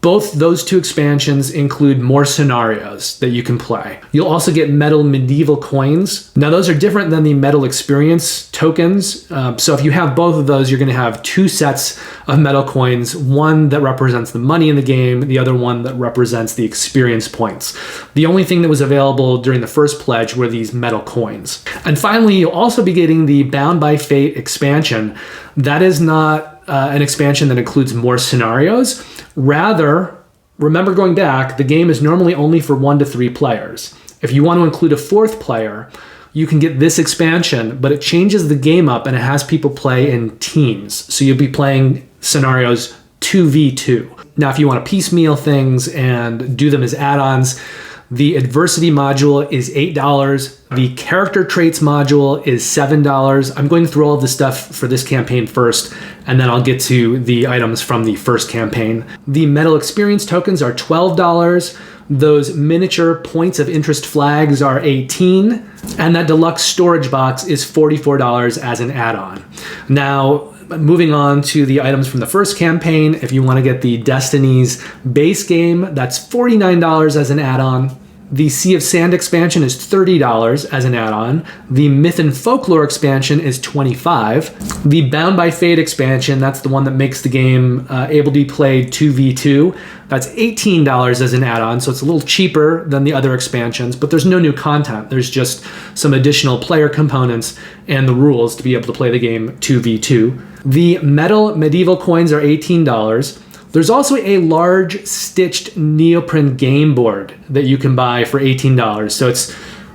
Both those 2 expansions include more scenarios that you can play. You'll also get metal medieval coins. Now those are different than the metal experience tokens. So if you have both of those, you're going to have 2 sets of metal coins, one that represents the money in the game, the other one that represents the experience points. The only thing that was available during the first pledge were these metal coins. And finally, you'll also be getting the Bound by Fate expansion. That is not an expansion that includes more scenarios. Rather, remember going back, the game is normally only for 1 to 3 players. If you want to include a 4th player, you can get this expansion, but it changes the game up and it has people play in teams. So you'll be playing scenarios 2v2. Now, if you want to piecemeal things and do them as add-ons, the Adversity module is $8. The Character Traits module is $7. I'm going through all of the stuff for this campaign first, and then I'll get to the items from the first campaign. The Metal Experience tokens are $12. Those miniature points of interest flags are $18. And that deluxe storage box is $44 as an add-on. Now, moving on to the items from the first campaign, if you want to get the Destinies base game, that's $49 as an add-on. The Sea of Sand expansion is $30 as an add-on. The Myth and Folklore expansion is $25. The Bound by Fate expansion, that's the one that makes the game able to be played 2v2. That's $18 as an add-on, so it's a little cheaper than the other expansions, but there's no new content. There's just some additional player components and the rules to be able to play the game 2v2. The Metal Medieval coins are $18. There's also a large stitched neoprene game board that you can buy for $18. So it's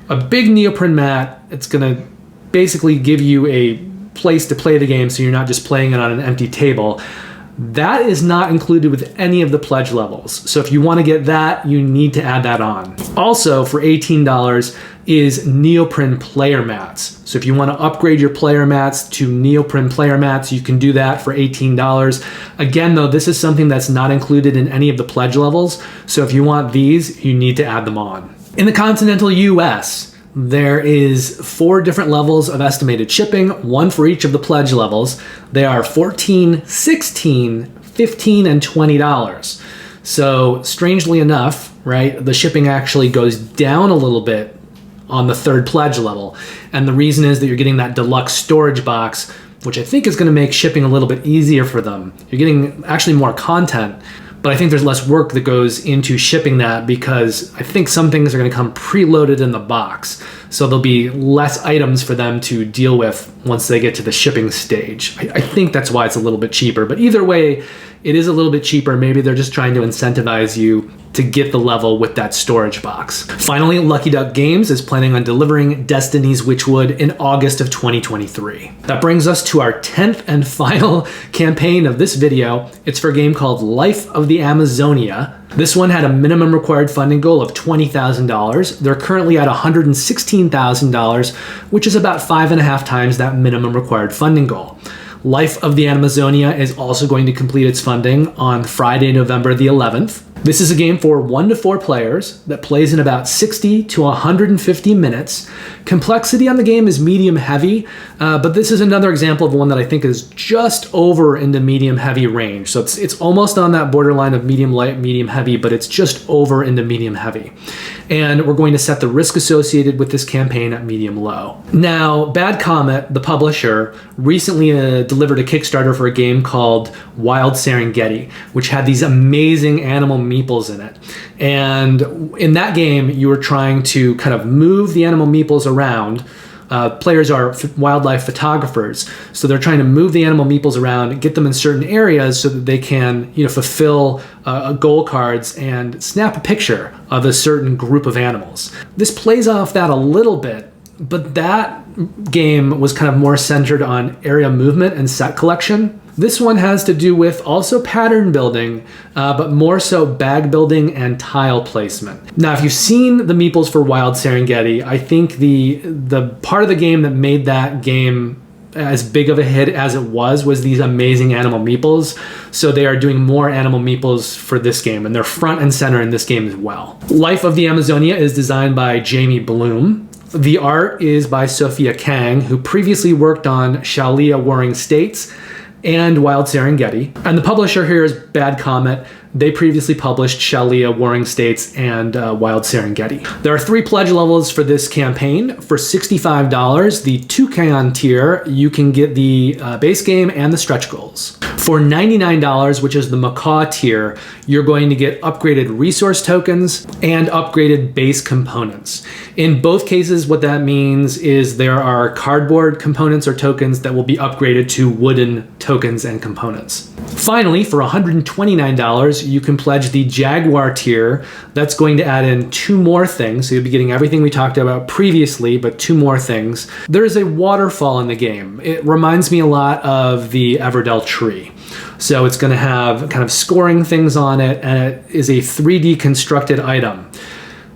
a big neoprene mat. It's going to basically give you a place to play the game so you're not just playing it on an empty table. That is not included with any of the pledge levels. So if you want to get that, you need to add that on. Also, for $18 is neoprene player mats. So if you want to upgrade your player mats to neoprene player mats, you can do that for $18. Again, though, this is something that's not included in any of the pledge levels. So if you want these, you need to add them on. In the continental US, there is 4 different levels of estimated shipping, one for each of the pledge levels. They are $14, $16, $15, and $20. So strangely enough, right, the shipping actually goes down a little bit on the 3rd pledge level. And the reason is that you're getting that deluxe storage box, which I think is going to make shipping a little bit easier for them. You're getting actually more content, but I think there's less work that goes into shipping that because I think some things are going to come preloaded in the box. So there'll be less items for them to deal with once they get to the shipping stage. I think that's why it's a little bit cheaper. But either way, it is a little bit cheaper. Maybe they're just trying to incentivize you to get the level with that storage box. Finally, Lucky Duck Games is planning on delivering Destinies Witchwood in August of 2023. That brings us to our 10th and final campaign of this video. It's for a game called Life of the Amazonia. This one had a minimum required funding goal of $20,000. They're currently at $116,000, which is about 5.5 times that minimum required funding goal. Life of the Amazonia is also going to complete its funding on Friday, November the 11th. This is a game for 1 to 4 players that plays in about 60 to 150 minutes. Complexity on the game is medium heavy, but this is another example of one that I think is just over in the medium heavy range. So it's almost on that borderline of medium light, medium heavy, but it's just over into medium heavy. And we're going to set the risk associated with this campaign at medium low. Now, Bad Comet, the publisher, recently delivered a Kickstarter for a game called Wild Serengeti, which had these amazing animal meeples in it. And in that game, you were trying to kind of move the animal meeples around. Players are wildlife photographers, so they're trying to move the animal meeples around, get them in certain areas so that they can, fulfill goal cards and snap a picture of a certain group of animals. This plays off that a little bit, but that game was kind of more centered on area movement and set collection. This one has to do with also pattern building, but more so bag building and tile placement. Now, if you've seen the meeples for Wild Serengeti, I think the part of the game that made that game as big of a hit as it was these amazing animal meeples. So they are doing more animal meeples for this game, and they're front and center in this game as well. Life of the Amazonia is designed by Jamie Bloom. The art is by Sophia Kang, who previously worked on Shalia Warring States and Wild Serengeti. And the publisher here is Bad Comet. They previously published Shalia Warring States and Wild Serengeti. There are 3 pledge levels for this campaign. For $65, the Toucan tier, you can get the base game and the stretch goals. For $99, which is the Macaw tier, you're going to get upgraded resource tokens and upgraded base components. In both cases, what that means is there are cardboard components or tokens that will be upgraded to wooden tokens and components. Finally, for $129, you can pledge the Jaguar tier. That's going to add in 2 more things. So you'll be getting everything we talked about previously, but 2 more things. There is a waterfall in the game. It reminds me a lot of the Everdell tree. So it's going to have kind of scoring things on it, and it is a 3D constructed item.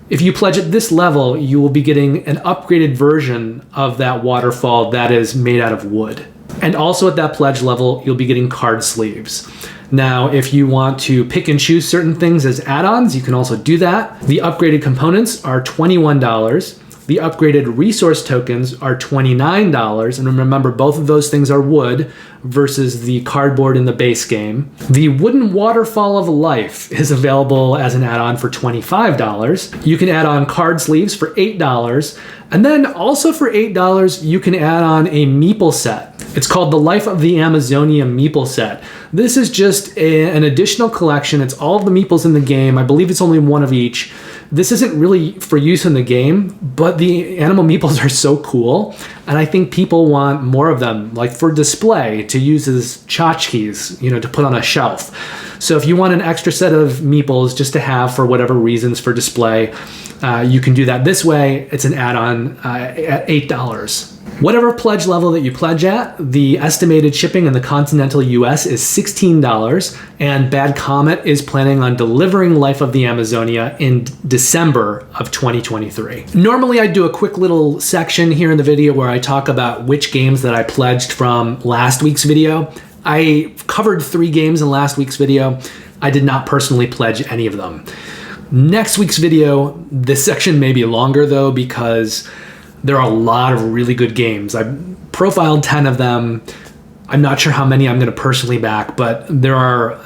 If you pledge at this level, you will be getting an upgraded version of that waterfall that is made out of wood. And also at that pledge level, you'll be getting card sleeves. Now, if you want to pick and choose certain things as add-ons, you can also do that. The upgraded components are $21. The upgraded resource tokens are $29. And remember, both of those things are wood versus the cardboard in the base game. The wooden waterfall of life is available as an add-on for $25. You can add on card sleeves for $8. And then also for $8, you can add on a meeple set. It's called the Life of the Amazonia meeple set. This is just an additional collection. It's all of the meeples in the game. I believe it's only 1 of each. This isn't really for use in the game, but the animal meeples are so cool, and I think people want more of them, like for display, to use as tchotchkes, to put on a shelf. So if you want an extra set of meeples just to have for whatever reasons for display, you can do that this way. It's an add-on at $8. Whatever pledge level that you pledge at, the estimated shipping in the continental US is $16, and Bad Comet is planning on delivering Life of the Amazonia in December of 2023. Normally I do a quick little section here in the video where I talk about which games that I pledged from last week's video. I covered 3 games in last week's video. I did not personally pledge any of them. Next week's video, this section may be longer though, because there are a lot of really good games. I profiled 10 of them. I'm not sure how many I'm going to personally back, but there are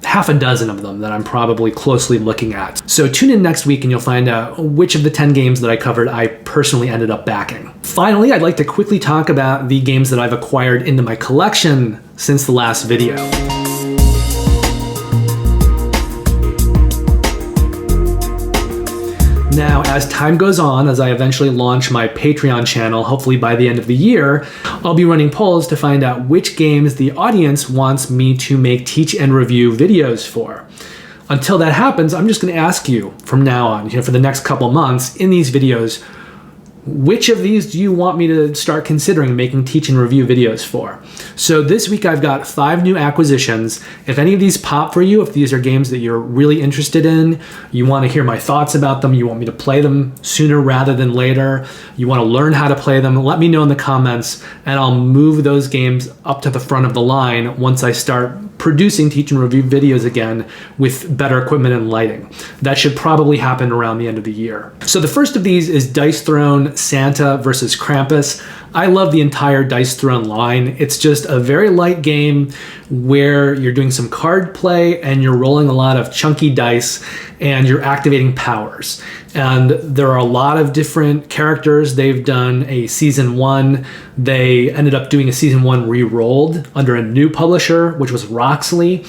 half a dozen of them that I'm probably closely looking at. So tune in next week and you'll find out which of the 10 games that I covered I personally ended up backing. Finally, I'd like to quickly talk about the games that I've acquired into my collection since the last video. Now, as time goes on, as I eventually launch my Patreon channel, hopefully by the end of the year, I'll be running polls to find out which games the audience wants me to make teach and review videos for. Until that happens, I'm just going to ask you from now on, for the next couple months in these videos, which of these do you want me to start considering making teach and review videos for? So this week I've got 5 new acquisitions. If any of these pop for you, if these are games that you're really interested in, you want to hear my thoughts about them, you want me to play them sooner rather than later, you want to learn how to play them, let me know in the comments and I'll move those games up to the front of the line once I start producing teach and review videos again with better equipment and lighting. That should probably happen around the end of the year. So the first of these is Dice Throne Santa versus Krampus. I love the entire Dice Throne line. It's just a very light game where you're doing some card play and you're rolling a lot of chunky dice and you're activating powers. And there are a lot of different characters. They've done a season 1. They ended up doing a season 1 re-rolled under a new publisher, which was Roxley.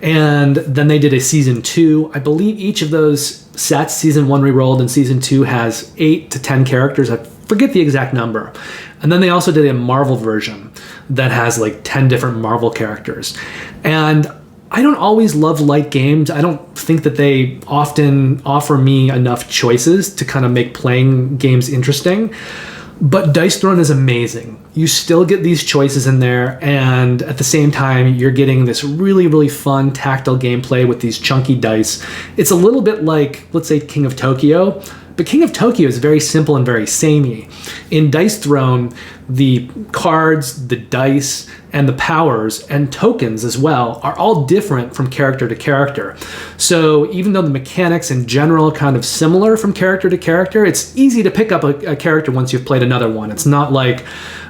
And then they did a season 2. I believe each of those sets, season 1 re-rolled and season 2, has 8 to 10 characters. I forget the exact number. And then they also did a Marvel version that has like 10 different Marvel characters. And I don't always love light games. I don't think that they often offer me enough choices to kind of make playing games interesting. But Dice Throne is amazing. You still get these choices in there, and at the same time, you're getting this really, really fun tactile gameplay with these chunky dice. It's a little bit like, let's say, King of Tokyo, but King of Tokyo is very simple and very samey. In Dice Throne, the cards, the dice, and the powers and tokens as well are all different from character to character. So even though the mechanics in general are kind of similar from character to character, it's easy to pick up a character once you've played another one. It's not like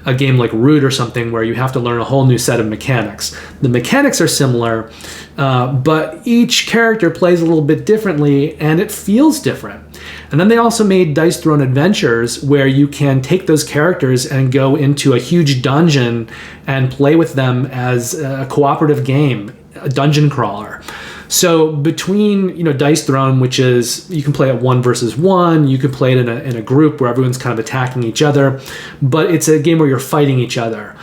a game like Root or something where you have to learn a whole new set of mechanics. The mechanics are similar, but each character plays a little bit differently and it feels different. And then they also made Dice Throne Adventures where you can take those characters and go into a huge dungeon and play with them as a cooperative game, a dungeon crawler. So between, Dice Throne, which is, you can play it 1 versus 1, you can play it in a group where everyone's kind of attacking each other, but it's a game where you're fighting each other.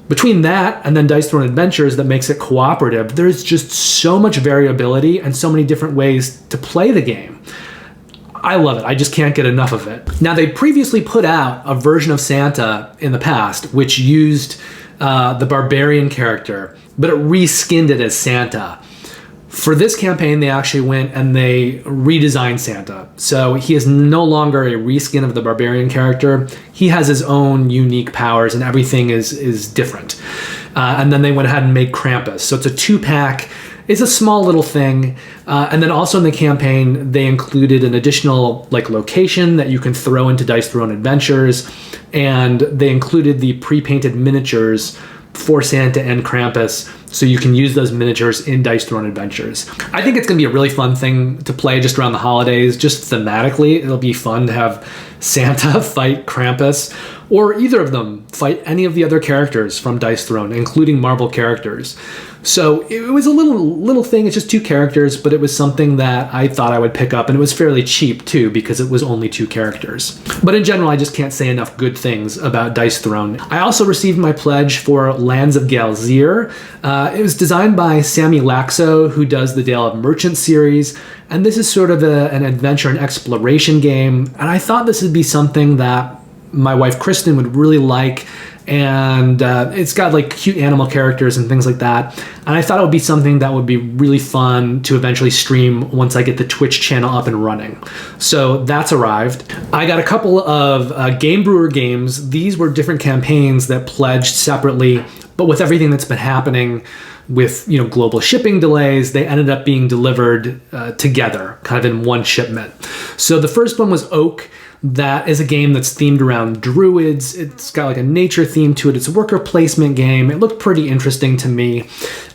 Between that and then Dice Throne Adventures that makes it cooperative, there's just so much variability and so many different ways to play the game. I love it. I just can't get enough of it. Now, they previously put out a version of Santa in the past, which used the barbarian character, but it reskinned it as Santa. For this campaign, they actually went and they redesigned Santa. So he is no longer a reskin of the barbarian character. He has his own unique powers and everything is different. And then they went ahead and made Krampus. So it's a 2-pack. It's a small little thing. And then also in the campaign, they included an additional location that you can throw into Dice Throne Adventures. And they included the pre-painted miniatures for Santa and Krampus, so you can use those miniatures in Dice Throne Adventures. I think it's going to be a really fun thing to play just around the holidays, just thematically. It'll be fun to have Santa fight Krampus, or either of them fight any of the other characters from Dice Throne, including Marvel characters. So it was a little thing. It's just 2 characters, but it was something that I thought I would pick up, and it was fairly cheap too because it was only 2 characters. But in general, I just can't say enough good things about Dice Throne. I also received my pledge for Lands of Galzyr. It was designed by Sammy Laxo, who does the Dale of Merchant series, and this is sort of an adventure and exploration game, and I thought this would be something that my wife Kristen would really like, and it's got like cute animal characters and things like that. And I thought it would be something that would be really fun to eventually stream once I get the Twitch channel up and running. So that's arrived. I got a couple of Game Brewer games. These were different campaigns that pledged separately, but with everything that's been happening with, you know, global shipping delays, they ended up being delivered together, kind of in one shipment. So the first one was Oak. That is a game that's themed around druids. It's got like a nature theme to it. It's a worker placement game. It looked pretty interesting to me.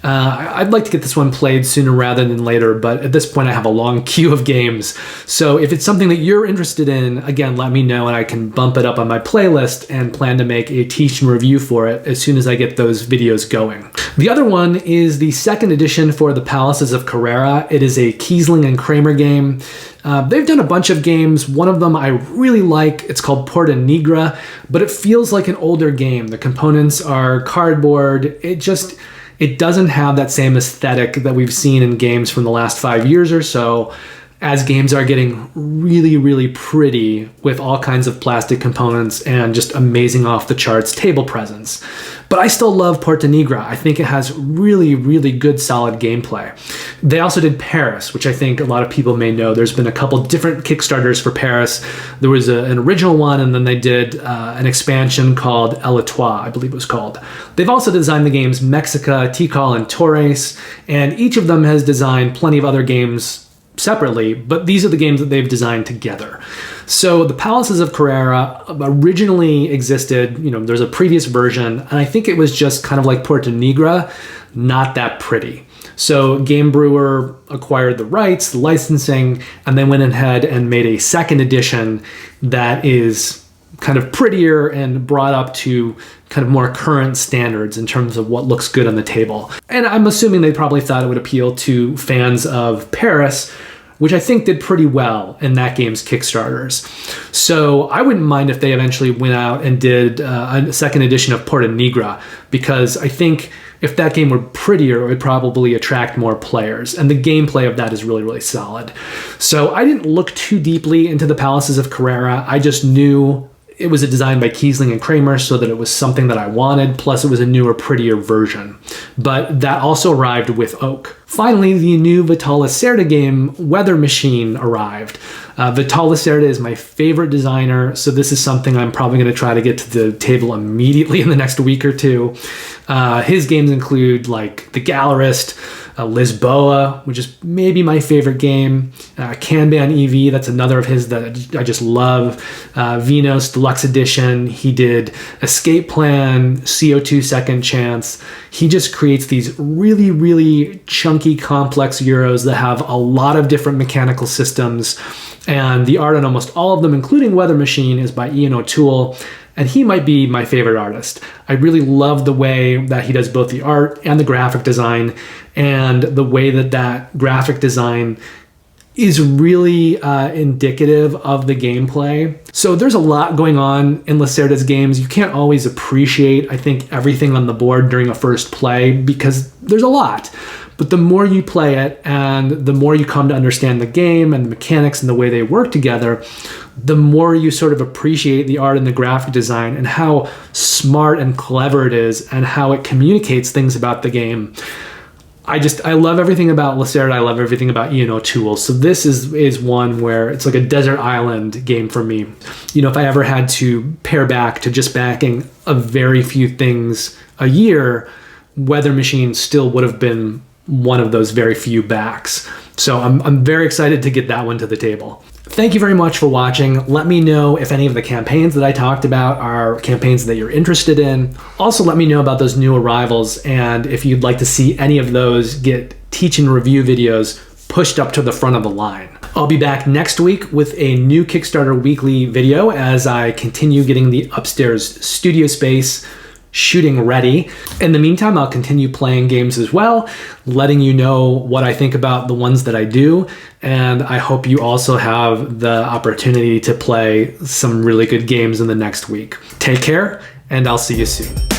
I'd like to get this one played sooner rather than later, but at this point I have a long queue of games. So if it's something that you're interested in, again, let me know and I can bump it up on my playlist and plan to make a teach and review for it as soon as I get those videos going. The other one is the second edition for the Palaces of Carrara. It is a Kiesling and Kramer game. They've done a bunch of games. One of them I really like. It's called Porta Nigra, but it feels like an older game. The components are cardboard. It doesn't have that same aesthetic that we've seen in games from the last 5 years or so, as games are getting really, really pretty with all kinds of plastic components and just amazing off-the-charts table presence. But I still love Porta Nigra. I think it has really, really good, solid gameplay. They also did Paris, which I think a lot of people may know. There's been a couple different Kickstarters for Paris. There was an original one, and then they did an expansion called Hallertau, I believe it was called. They've also designed the games Mexica, Tikal, and Torres, and each of them has designed plenty of other games separately, but these are the games that they've designed together. So the Palaces of Carrara originally existed, you know, there's a previous version, and I think it was just kind of like Porta Nigra, not that pretty. So Game Brewer acquired the rights, the licensing, and then went ahead and made a second edition that is kind of prettier and brought up to kind of more current standards in terms of what looks good on the table. And I'm assuming they probably thought it would appeal to fans of Paris, which I think did pretty well in that game's Kickstarters. So I wouldn't mind if they eventually went out and did a second edition of Porta Nigra, because I think if that game were prettier, it would probably attract more players. And the gameplay of that is really, really solid. So I didn't look too deeply into the Palaces of Carrara. I just knew it was a design by Kiesling and Kramer, so that it was something that I wanted, plus it was a newer, prettier version. But that also arrived with Oak. Finally, the new Vital Lacerda game, Weather Machine, arrived. Vital Lacerda is my favorite designer, so this is something I'm probably going to try to get to the table immediately in the next week or two. His games include like The Gallerist, Lisboa, which is maybe my favorite game, Kanban EV, that's another of his that I just love, Venus Deluxe Edition. He did Escape Plan, CO2 Second Chance. He just creates these really, really chunky, complex Euros that have a lot of different mechanical systems, and the art on almost all of them, including Weather Machine, is by Ian O'Toole. And he might be my favorite artist. I really love the way that he does both the art and the graphic design, and the way that that graphic design is really indicative of the gameplay. So there's a lot going on in Lacerda's games. You can't always appreciate, I think, everything on the board during a first play because there's a lot. But the more you play it and the more you come to understand the game and the mechanics and the way they work together, the more you sort of appreciate the art and the graphic design and how smart and clever it is and how it communicates things about the game. I love everything about Lacerda. I love everything about Ian O'Toole. So this is one where it's like a desert island game for me. You know, if I ever had to pare back to just backing a very few things a year, Weather Machine still would have been one of those very few backs. So I'm very excited to get that one to the table. Thank you very much for watching. Let me know if any of the campaigns that I talked about are campaigns that you're interested in. Also, let me know about those new arrivals, and if you'd like to see any of those get teach and review videos pushed up to the front of the line. I'll be back next week with a new Kickstarter weekly video as I continue getting the upstairs studio space shooting ready. In the meantime, I'll continue playing games as well, letting you know what I think about the ones that I do, and I hope you also have the opportunity to play some really good games in the next week. Take care, and I'll see you soon.